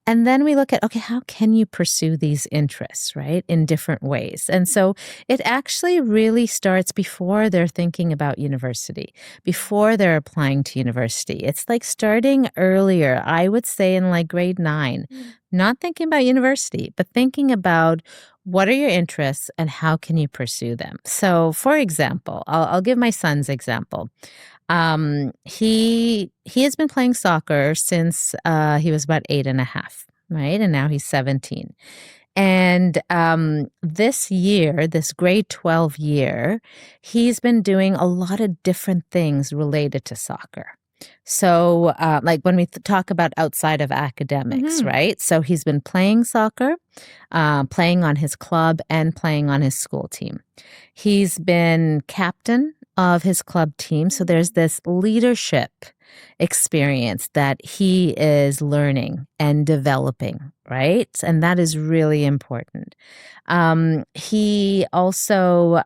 And then we look at, okay, how can you pursue these interests, right, in different ways? And so it actually really starts before they're thinking about university, before they're applying to university. It's like starting earlier, I would say in like grade 9, not thinking about university, but thinking about, what are your interests and how can you pursue them? So, for example, I'll give my son's example. He has been playing soccer since he was about 8.5, right? And now he's 17. And this year, this grade 12 year, he's been doing a lot of different things related to soccer. So, like when we talk about outside of academics, right? So he's been playing soccer, playing on his club, and playing on his school team. He's been captain of his club team. So there's this leadership experience that he is learning and developing, right? And that is really important. He also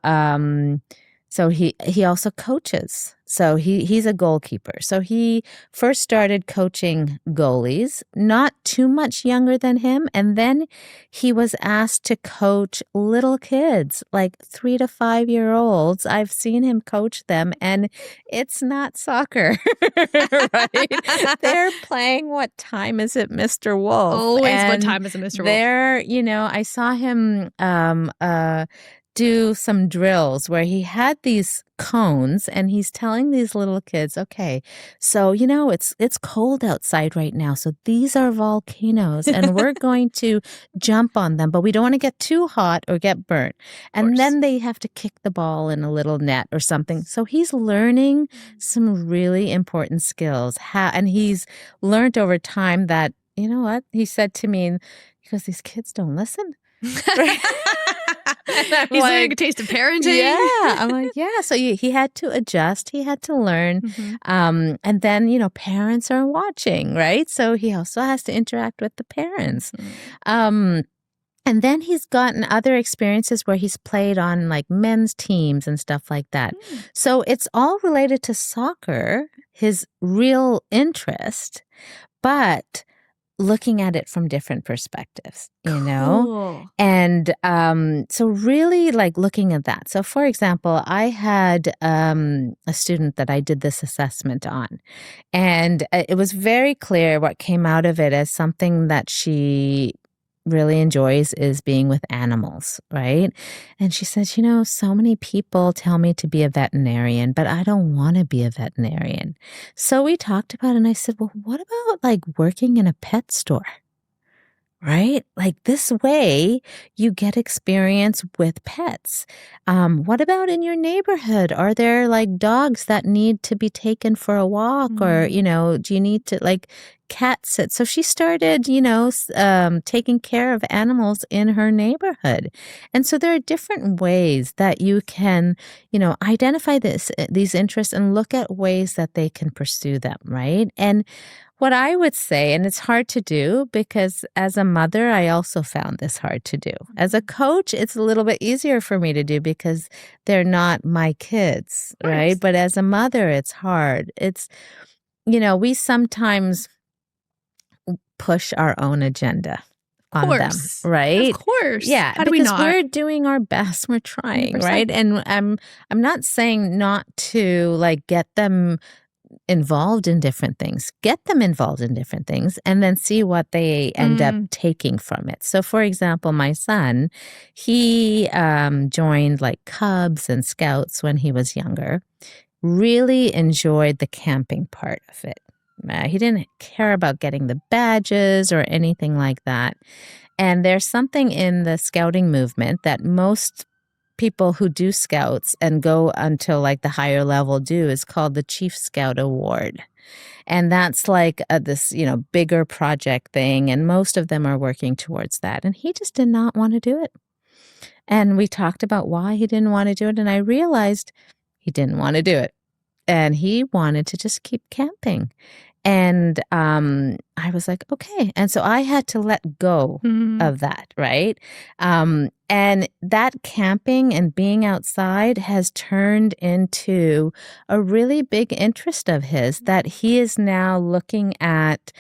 he also coaches. So he's a goalkeeper. So he first started coaching goalies, not too much younger than him. And then he was asked to coach little kids, like 3 to 5-year-olds. I've seen him coach them, and it's not soccer, right? They're playing What Time Is It, Mr. Wolf? Always And What Time Is It, Mr. Wolf? I saw him do some drills where he had these cones, and he's telling these little kids, okay, so it's cold outside right now, so these are volcanoes, and we're going to jump on them, but we don't want to get too hot or get burnt. And then they have to kick the ball in a little net or something. So he's learning some really important skills. And he's learned over time that, you know what, he said to me, because these kids don't listen. He's learning a taste of parenting. Yeah. I'm like, yeah. So he had to adjust. He had to learn. And then, parents are watching, right? So he also has to interact with the parents. And then he's gotten other experiences where he's played on like men's teams and stuff like that. Mm. So it's all related to soccer, his real interest, but looking at it from different perspectives, you know? Cool. And so really like looking at that. So for example, I had a student that I did this assessment on, and it was very clear what came out of it as something that she really enjoys is being with animals, right? And she says, so many people tell me to be a veterinarian, but I don't want to be a veterinarian. So we talked about it, and I said, well, what about like working in a pet store? Right? Like this way you get experience with pets. What about in your neighborhood? Are there like dogs that need to be taken for a walk, or, Mm. do you need to like cat sit? So she started, taking care of animals in her neighborhood. And so there are different ways that you can, identify these interests and look at ways that they can pursue them, right? And what I would say, and it's hard to do because as a mother, I also found this hard to do. As a coach, it's a little bit easier for me to do because they're not my kids, Of right? course. But as a mother, it's hard. We sometimes push our own agenda Of on them, course. Of right? course. Yeah, How do we because not? we're doing our best, we're trying, 100%. right? And I'm not saying not to like get them involved in different things. Get them involved in different things and then see what they end up Mm. taking from it. So, for example, my son, he joined like Cubs and Scouts when he was younger, really enjoyed the camping part of it. He didn't care about getting the badges or anything like that. And there's something in the scouting movement that most people who do scouts and go until like the higher level do is called the Chief Scout Award. And that's like this, bigger project thing. And most of them are working towards that. And he just did not want to do it. And we talked about why he didn't want to do it. And I realized he didn't want to do it. And he wanted to just keep camping. And I was like, okay. And so I had to let go Mm. of that, right? And that camping and being outside has turned into a really big interest of his that he is now looking at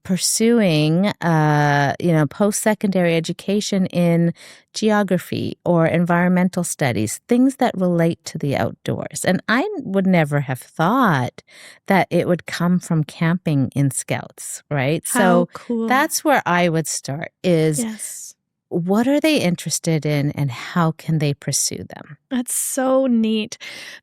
pursuing, post-secondary education in geography or environmental studies, things that relate to the outdoors. And I would never have thought that it would come from camping in Scouts, right? How So cool. that's where I would start is Yes. what are they interested in and how can they pursue them? That's so neat.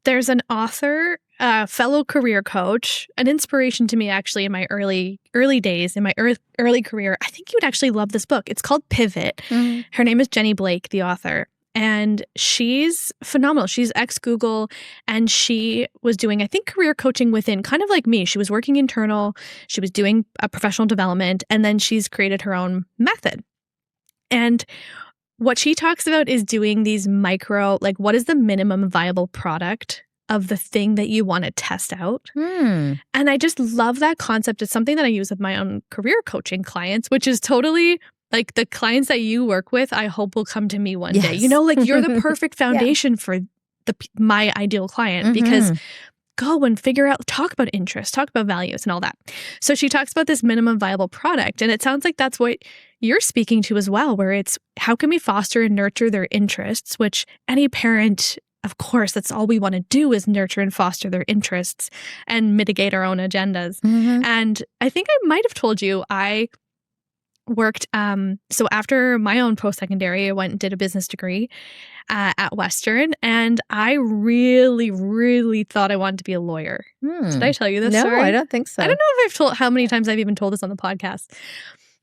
There's an author, a fellow career coach, an inspiration to me actually in my early days, in my early career. I think you would actually love this book. It's called Pivot. Mhm. Her name is Jenny Blake, the author. And she's phenomenal. She's ex-Google, and she was doing, I think, career coaching within, kind of like me. She was working internal, she was doing a professional development, and then she's created her own method. And what she talks about is doing these micro, like, what is the minimum viable product of the thing that you want to test out? Hmm. And I just love that concept. It's something that I use with my own career coaching clients, which is totally like the clients that you work with, I hope will come to me one day. Yes. Like you're the perfect Yeah. foundation for my ideal client because Mhm. go and figure out, talk about interests, talk about values and all that. So she talks about this minimum viable product. And it sounds like that's what you're speaking to as well, where it's how can we foster and nurture their interests, which any parent, of course, that's all we want to do is nurture and foster their interests and mitigate our own agendas. Mhm. And I think I might have told you I worked, so after my own post-secondary, I went and did a business degree at Western, and I really, really thought I wanted to be a lawyer. Did I tell you this No, story? I don't think so. I don't know if I've told how many times I've even told this on the podcast.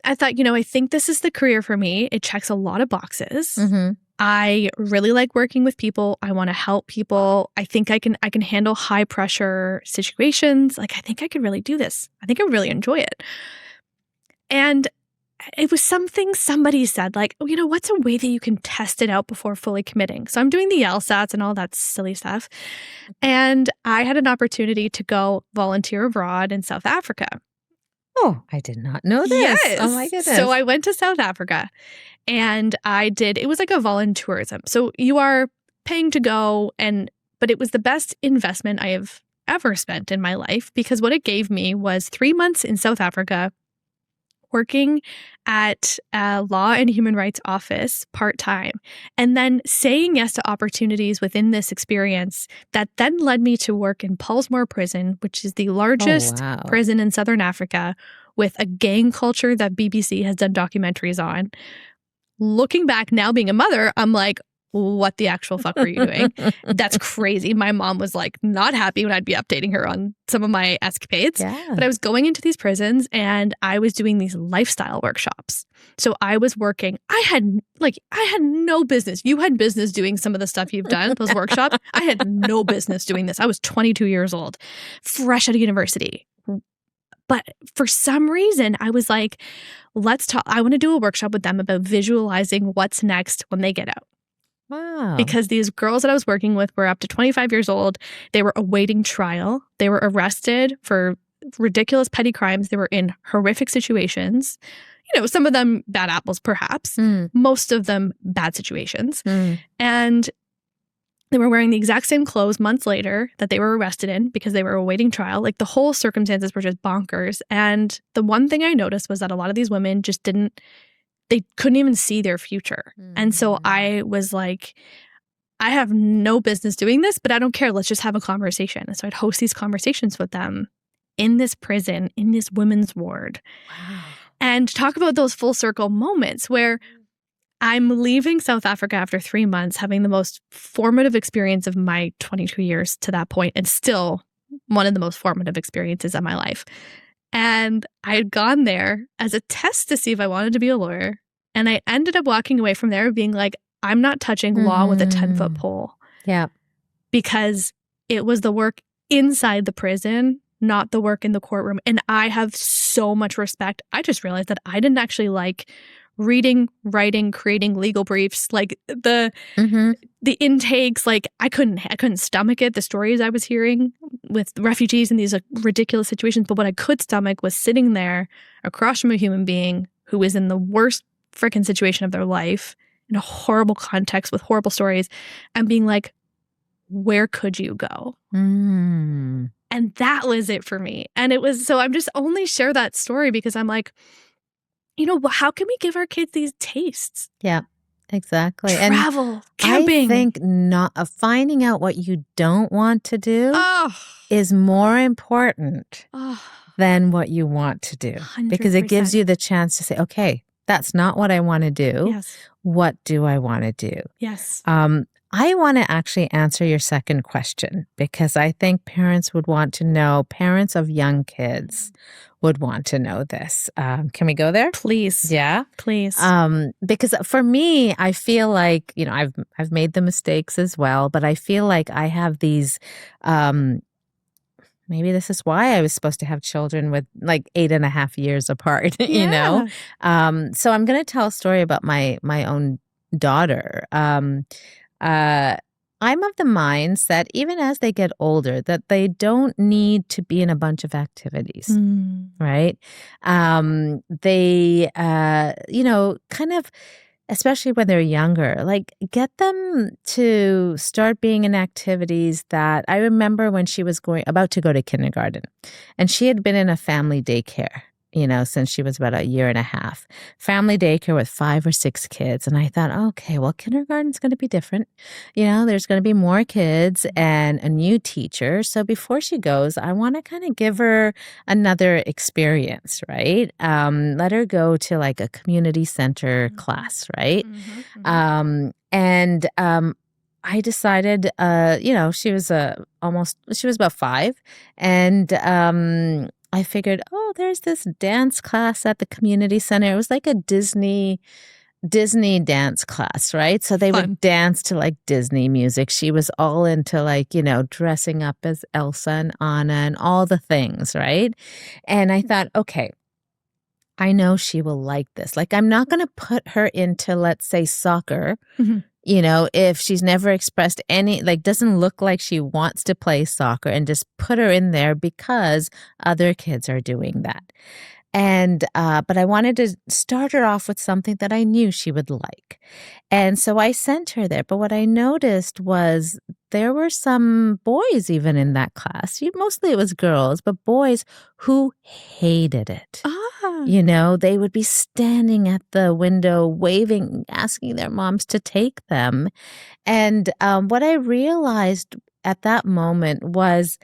I thought, I think this is the career for me. It checks a lot of boxes. Mhm. I really like working with people. I want to help people. I think I can handle high pressure situations. Like I think I could really do this. I think I would really enjoy it. And it was something somebody said, like, oh, what's a way that you can test it out before fully committing? So I'm doing the LSATs and all that silly stuff. And I had an opportunity to go volunteer abroad in South Africa. Oh, I did not know this. Oh my Yes. So goodness. I went to South Africa and it was like a voluntourism. So you are paying to go but it was the best investment I have ever spent in my life because what it gave me was 3 months in South Africa working at a law and human rights office part-time, and then saying yes to opportunities within this experience that then led me to work in Pollsmoor Prison, which is the Oh, largest wow. prison in Southern Africa with a gang culture that BBC has done documentaries on. Looking back now being a mother, I'm like, what the actual fuck were you doing? That's crazy. My mom was like not happy when I'd be updating her on some of my escapades. Yeah. But I was going into these prisons and I was doing these lifestyle workshops. So I was working, I had no business. You had business doing some of the stuff you've done, those workshops. I had no business doing this. I was 22 years old, fresh out of university. But for some reason, I was like, let's talk. I want to do a workshop with them about visualizing what's next when they get out. Wow. Because these girls that I was working with were up to 25 years old. They were awaiting trial. They were arrested for ridiculous petty crimes. They were in horrific situations. Some of them bad apples, perhaps. Most of them bad situations. And they were wearing the exact same clothes months later that they were arrested in because they were awaiting trial. Like the whole circumstances were just bonkers. And the one thing I noticed was that a lot of these women just they couldn't even see their future. And so I was like, I have no business doing this, but I don't care. Let's just have a conversation. And so I'd host these conversations with them in this prison, in this women's ward. Wow. And talk about those full circle moments where I'm leaving South Africa after 3 months, having the most formative experience of my 22 years to that point, and still one of the most formative experiences of my life. And I had gone there as a test to see if I wanted to be a lawyer. And I ended up walking away from there being like, I'm not touching law with a 10-foot pole. Yeah. Because it was the work inside the prison, not the work in the courtroom. And I have so much respect. I just realized that I didn't actually like reading, writing, creating legal briefs, like the intakes. Like I couldn't stomach it. The stories I was hearing with refugees in these like ridiculous situations. But what I could stomach was sitting there across from a human being who is in the worst freaking situation of their life, in a horrible context with horrible stories, and being like, where could you go? And that was it for me. And it was, so I'm just only share that story because I'm like, how can we give our kids these tastes? Yeah, exactly. Travel, and camping. I think not finding out what you don't want to do is more important than what you want to do. 100%. Because it gives you the chance to say, okay, that's not what I want to do. Yes. What do I want to do? Yes. I want to actually answer your second question because I think parents would want to know, parents of young kids would want to know this. Can we go there? Please. Yeah. Please. Because for me, I feel like, I've made the mistakes as well, but I feel like I have these, maybe this is why I was supposed to have children with like 8.5 years apart, So I'm going to tell a story about my own daughter. I'm of the minds that even as they get older, that they don't need to be in a bunch of activities, right? They, kind of, especially when they're younger, like get them to start being in activities that I remember when she was about to go to kindergarten, and she had been in a family daycare, since she was about 1.5 years. Family daycare with 5 or 6 kids. And I thought, okay, well, kindergarten's going to be different. There's going to be more kids and a new teacher. So before she goes, I want to kind of give her another experience, right? Let her go to like a community center class, right? I decided, she was about 5, and I figured, there's this dance class at the community center. It was like a Disney dance class, right? So they would dance to like Disney music. She was all into like, dressing up as Elsa and Anna and all the things, right? And I thought, okay, I know she will like this. Like, I'm not gonna put her into, let's say, soccer, Mhm. if she's never expressed any like, doesn't look like she wants to play soccer and just put her in there because other kids are doing that. But I wanted to start her off with something that I knew she would like. And so I sent her there. But what I noticed was there were some boys even in that class. Mostly it was girls, but boys who hated it. Ah. They would be standing at the window, waving, asking their moms to take them. And what I realized at that moment was,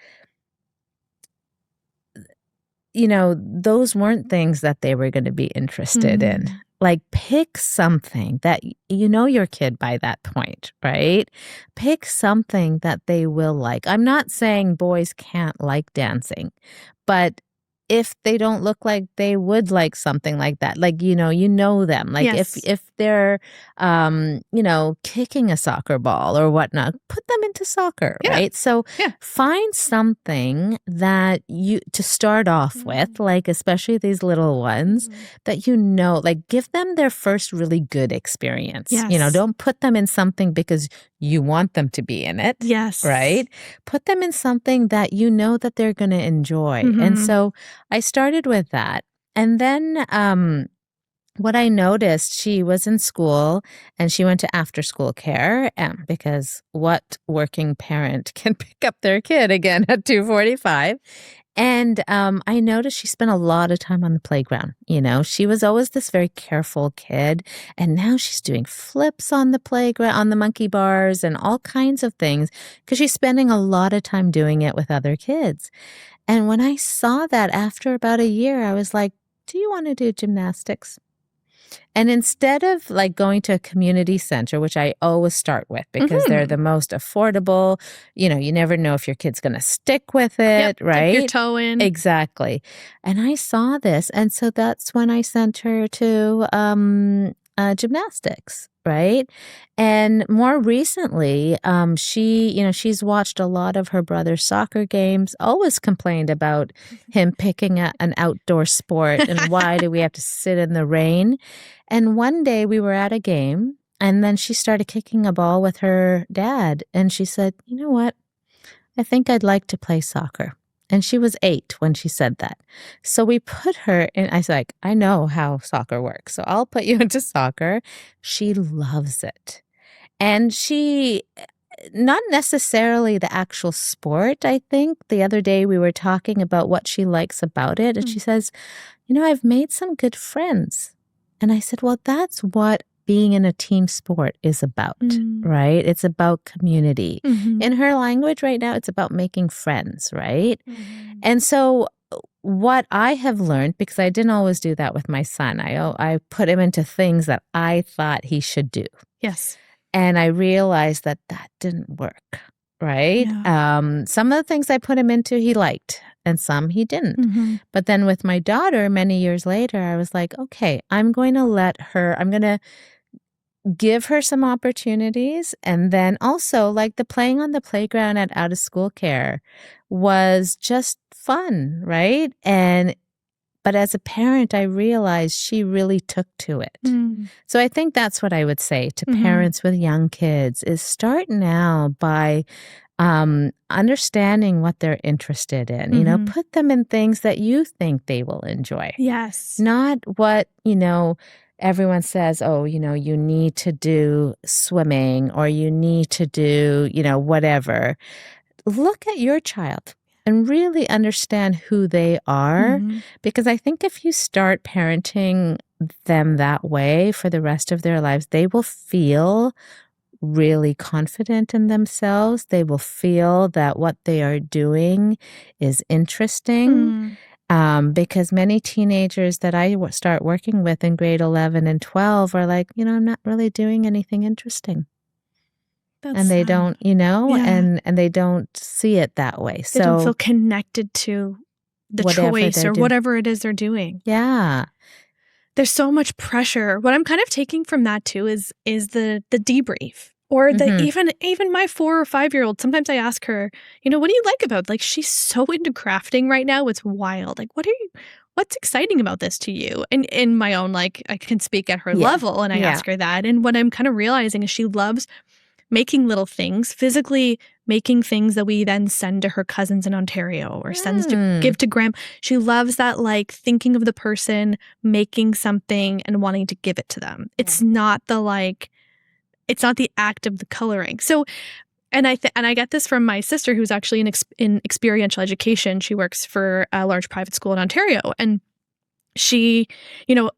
those weren't things that they were going to be interested in. Mm. Like, pick something that you know your kid by that point, right? Pick something that they will like. I'm not saying boys can't like dancing, but if they don't look like they would like something like that, like, them. Like, if Yes. if they're, kicking a soccer ball or whatnot, put them into soccer, Yeah. right? So Yeah. find something that you to start off with, like, especially these little ones Mhm. that like, give them their first really good experience. Yes. Don't put them in something because you want them to be in it, Yes. right? Put them in something that you know that they're going to enjoy. And Mhm. so I started with that. And then what I noticed, she was in school and she went to after school care, because what working parent can pick up their kid again at 2:45? And I noticed she spent a lot of time on the playground. She was always this very careful kid. And now she's doing flips on the playground, on the monkey bars, and all kinds of things because she's spending a lot of time doing it with other kids. And when I saw that after about a year, I was like, do you want to do gymnastics? And instead of like going to a community center, which I always start with because they're the Mhm. most affordable, you never know if your kid's going to stick with Yep. it, Dip your right? toe in. Exactly. And I saw this. And so that's when I sent her to gymnastics, right? And more recently, she's watched a lot of her brother's soccer games, always complained about him picking an outdoor sport and why do we have to sit in the rain? And one day we were at a game and then she started kicking a ball with her dad. And she said, you know what? I think I'd like to play soccer. And she was 8 when she said that. So we put her in. I was like, I know how soccer works. So I'll put you into soccer. She loves it. And not necessarily the actual sport, I think. The other day we were talking about what she likes about it. And she Mm. says, I've made some good friends. And I said, well, that's what being in a team sport is about, Mm. right? It's about community. Mhm. In her language right now, it's about making friends, right? Mhm. And so what I have learned, because I didn't always do that with my son, I put him into things that I thought he should do. Yes. And I realized that that didn't work, right? Yeah. Some of the things I put him into, he liked, and some he didn't. Mhm. But then with my daughter, many years later, I was like, okay, I'm going to give her some opportunities. And then also, like, the playing on the playground at out of school care was just fun, right? But as a parent, I realized she really took to it. Mm. So I think that's what I would say to Mhm. parents with young kids is start now by understanding what they're interested in. Mhm. Put them in things that you think they will enjoy, Yes. not what, everyone says, oh, you need to do swimming or you need to do, whatever. Look at your child and really understand who they are. Mhm. Because I think if you start parenting them that way for the rest of their lives, they will feel really confident in themselves. They will feel that what they are doing is interesting. Mm. Because many teenagers that I start working with in grade 11 and 12 are like, I'm not really doing anything interesting. That's And they sad. don't, Yeah. and they don't see it that way. They don't feel So connected to the whatever choice they're or doing. whatever it is they're doing. Yeah. There's so much pressure. What I'm kind of taking from that too is the debrief. Or the Mhm. even my 4 or 5-year-old, sometimes I ask her, what do you like about like she's so into crafting right now, it's wild. Like what what's exciting about this to you? And in my own, like, I can speak at her Yeah. level, and I Yeah. ask her that. And what I'm kind of realizing is she loves making little things, physically making things that we then send to her cousins in Ontario or sends to Mm. give to Graham. She loves that, like, thinking of the person, making something and wanting to give it to them. It's not the, like, it's not the act of the coloring. So, and I get this from my sister, who's actually in experiential education. She works for a large private school in Ontario, and she,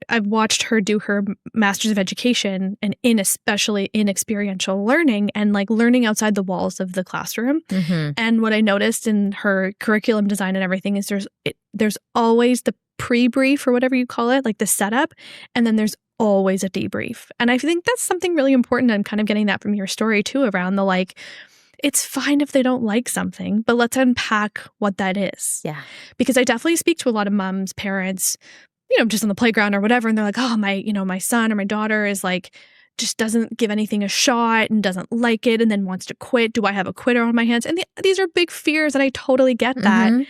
I've watched her do her master's of education and especially in experiential learning and like learning outside the walls of the classroom. Mhm. And what I noticed in her curriculum design and everything is there's always the pre-brief or whatever you call it, like the setup, and then there's always a debrief. And I think that's something really important. I'm kind of getting that from your story too, around the, like, it's fine if they don't like something, but let's unpack what that is. Yeah. Because I definitely speak to a lot of moms, parents, just on the playground or whatever, and they're like, oh, my son or my daughter is like, just doesn't give anything a shot and doesn't like it and then wants to quit. Do I have a quitter on my hands? And these are big fears, and I totally get that. Mhm.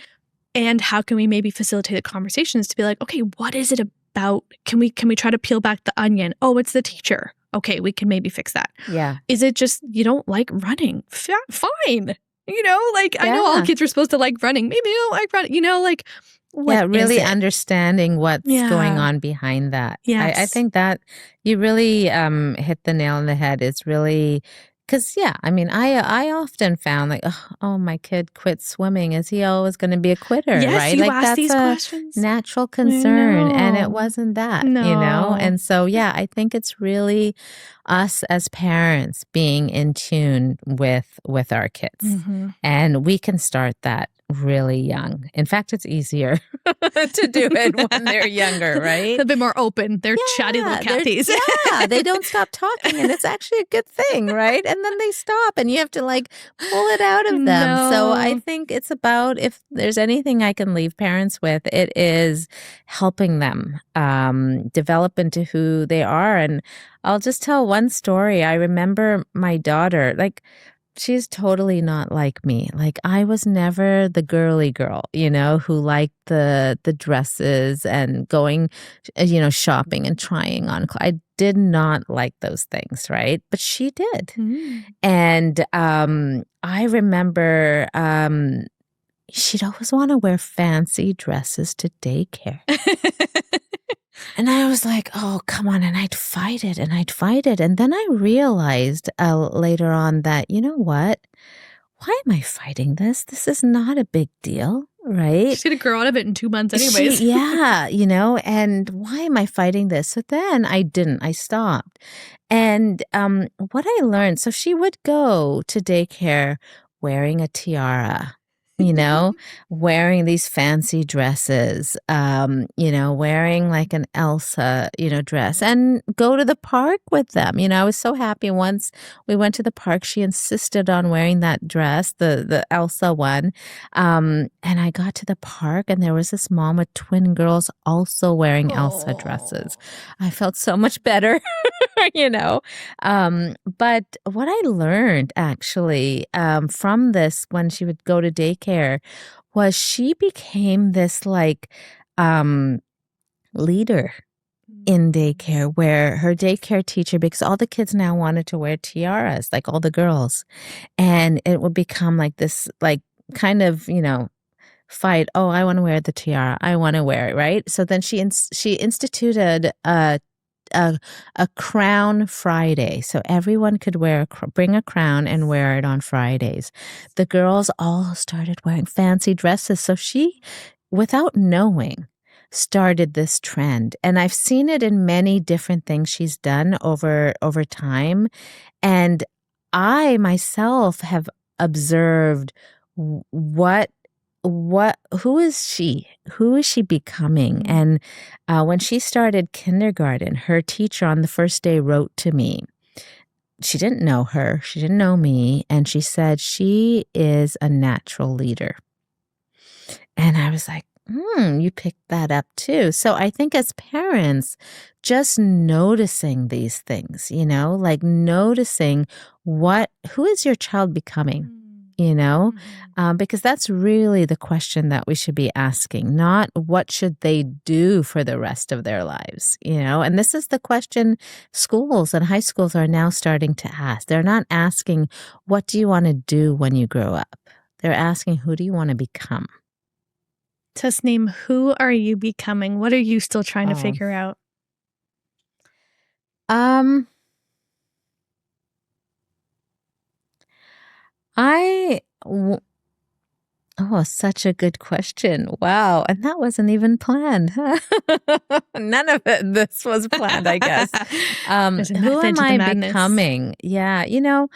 And how can we maybe facilitate the conversations to be like, okay, what is it about? Can we try to peel back the onion? Oh, it's the teacher. Okay, we can maybe fix that. Yeah. Is it just you don't like running? Fine. Like, I know all Yeah. kids are supposed to like running. Maybe you don't like running. Like, what Yeah, is really it? understanding what's going Yeah. on behind that. I Yes. think that you really hit the nail on the head. It's really because, yeah, I mean, I often found like, oh, my kid quit swimming. Is he always going to be a quitter, Yes, right? you Like ask that's these a questions. natural I concern, and it know. wasn't that, No. And so, yeah, I think it's really us as parents being in tune with our kids, Mhm. and we can start that really young. In fact, it's easier to do it when they're younger, right? A bit more open. They're chatty little Cathys. They don't stop talking, and it's actually a good thing, right? And then they stop, and you have to like pull it out of them. So I No. think it's about, if there's anything I can leave parents with, it is helping them develop into who they are. And I'll just tell one story. I remember my daughter, like, she's totally not like me. Like, I was never the girly girl, who liked the dresses and going, shopping and trying on I did not like those things, right? But she did. Mm. And I remember she'd always want to wear fancy dresses to daycare. And I was like, oh, come on. And I'd fight it and I'd fight it. And then I realized later on that, you know what? Why am I fighting this? This is not a big deal, right? She's going to grow out of it in 2 months anyways. Yeah, and why am I fighting this? So then I didn't. I stopped. And what I learned, so she would go to daycare wearing a tiara, wearing these fancy dresses, wearing like an Elsa, dress, and go to the park with them. I was so happy once we went to the park, she insisted on wearing that dress, the Elsa one. And I got to the park and there was this mom with twin girls also wearing Elsa dresses. I felt so much better. But what I learned actually from this when she would go to daycare was she became this like leader in daycare, where her daycare teacher, because all the kids now wanted to wear tiaras, like all the girls, and it would become like this like kind of fight. Oh, I want to wear the tiara. I want to wear it, right? So then she instituted a crown Friday, so everyone could bring a crown and wear it on Fridays. The girls all started wearing fancy dresses, so she, without knowing, started this trend. And I've seen it in many different things she's done over time. And I myself have observed who is she becoming? And when she started kindergarten, her teacher on the first day wrote to me. She didn't know her, she didn't know me, and she said she is a natural leader. And I was like, you picked that up too. So I think as parents, just noticing these things, like noticing who is your child becoming? you know? Mhm. Because that's really the question that we should be asking, not what should they do for the rest of their lives, you know? And this is the question schools and high schools are now starting to ask. They're not asking, what do you want to do when you grow up? They're asking, who do you want to become? Tasneem, who are you becoming? What are you still trying to Oh. figure out? Um, I w Oh, such a good question. Wow, and that wasn't even planned. None of this was planned, I guess. There's a Who method am to the I madness. becoming? Yeah, you know,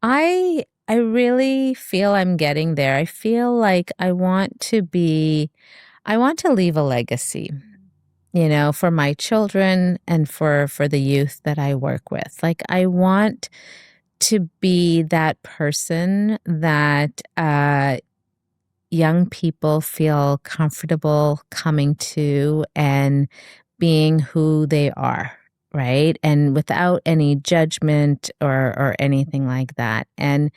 I really feel I'm getting there. I feel like I want to leave a legacy, you know, for my children and for the youth that I work with. Like, I want to be that person that, young people feel comfortable coming to and being who they are, right? And without any judgment or anything like that. And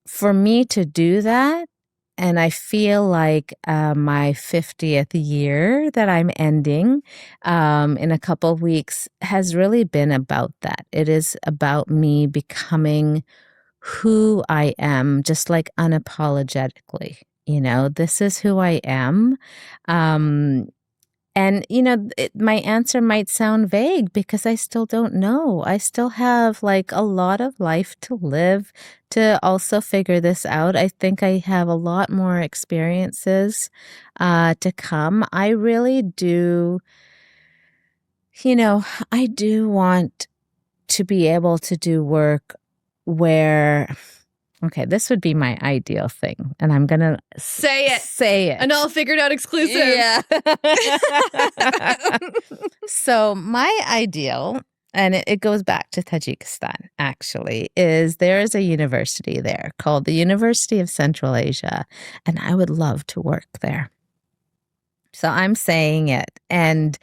for me to do that, and I feel like my 50th year that I'm ending in a couple of weeks has really been about that. It is about me becoming who I am, just like unapologetically. You know, this is who I am. Um, and, you know, my answer might sound vague because I still don't know. I still have like a lot of life to live to also figure this out. I think I have a lot more experiences to come. I really do, you know, I do want to be able to do work where okay, this would be my ideal thing, and I'm gonna Say it. say it. An all figured out exclusive. Yeah. So my ideal, and it goes back to Tajikistan, actually, is there is a university there called the University of Central Asia, and I would love to work there. So I'm saying it. And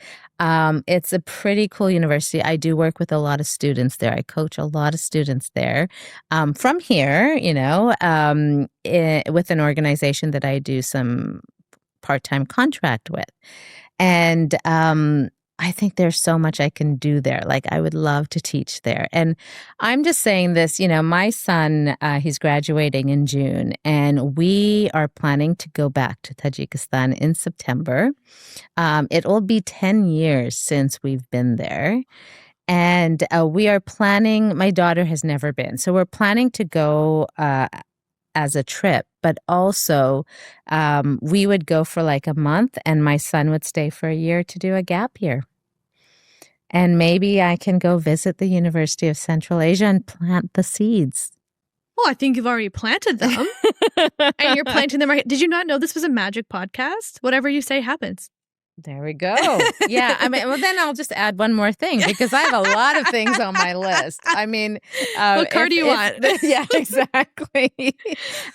it's a pretty cool university. I do work with a lot of students there. I coach a lot of students there from here, you know, with an organization that I do some part time contract with. And I think there's so much I can do there. Like, I would love to teach there. And I'm just saying this, you know, my son, he's graduating in June, and we are planning to go back to Tajikistan in September. It will be 10 years since we've been there. And we are planning, my daughter has never been. So we're planning to go as a trip, but also we would go for like a month and my son would stay for a year to do a gap year. And maybe I can go visit the University of Central Asia and plant the seeds. Well, I think you've already planted them. And you're planting them right. Did you not know this was a magic podcast? Whatever you say happens. There we go. Yeah, I mean, well, then I'll just add one more thing because I have a lot of things on my list. I mean, What car do you want? Yeah, exactly.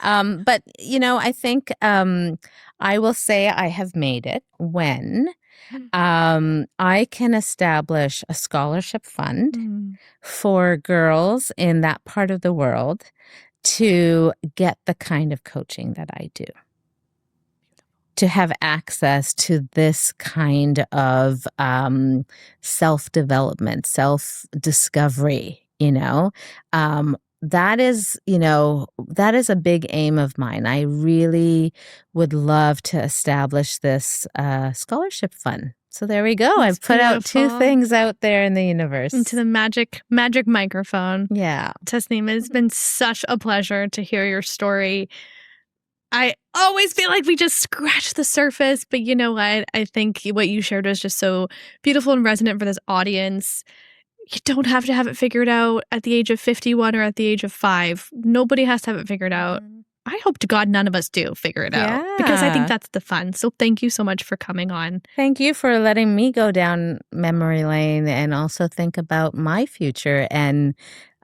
But you know, I think I will say I have made it when I can establish a scholarship fund Mm. for girls in that part of the world to get the kind of coaching that I do, to have access to this kind of self-development, self-discovery, you know. That is, you know, that is a big aim of mine. I really would love to establish this scholarship fund. So there we go. That's I've put out two beautiful. things out there in the universe. Into the magic microphone. Yeah. Tasneem, it has been such a pleasure to hear your story. I always feel like we just scratched the surface, but you know what? I think what you shared was just so beautiful and resonant for this audience. You don't have to have it figured out at the age of 51 or at the age of 5. Nobody has to have it figured out. Mhm. I hope to God none of us do figure it out because I think Yeah. that's the fun. So thank you so much for coming on. Thank you for letting me go down memory lane and also think about my future and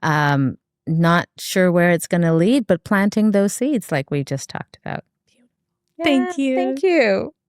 um, not sure where it's going to lead, but planting those seeds like we just talked about. Yeah, Thank you. thank you.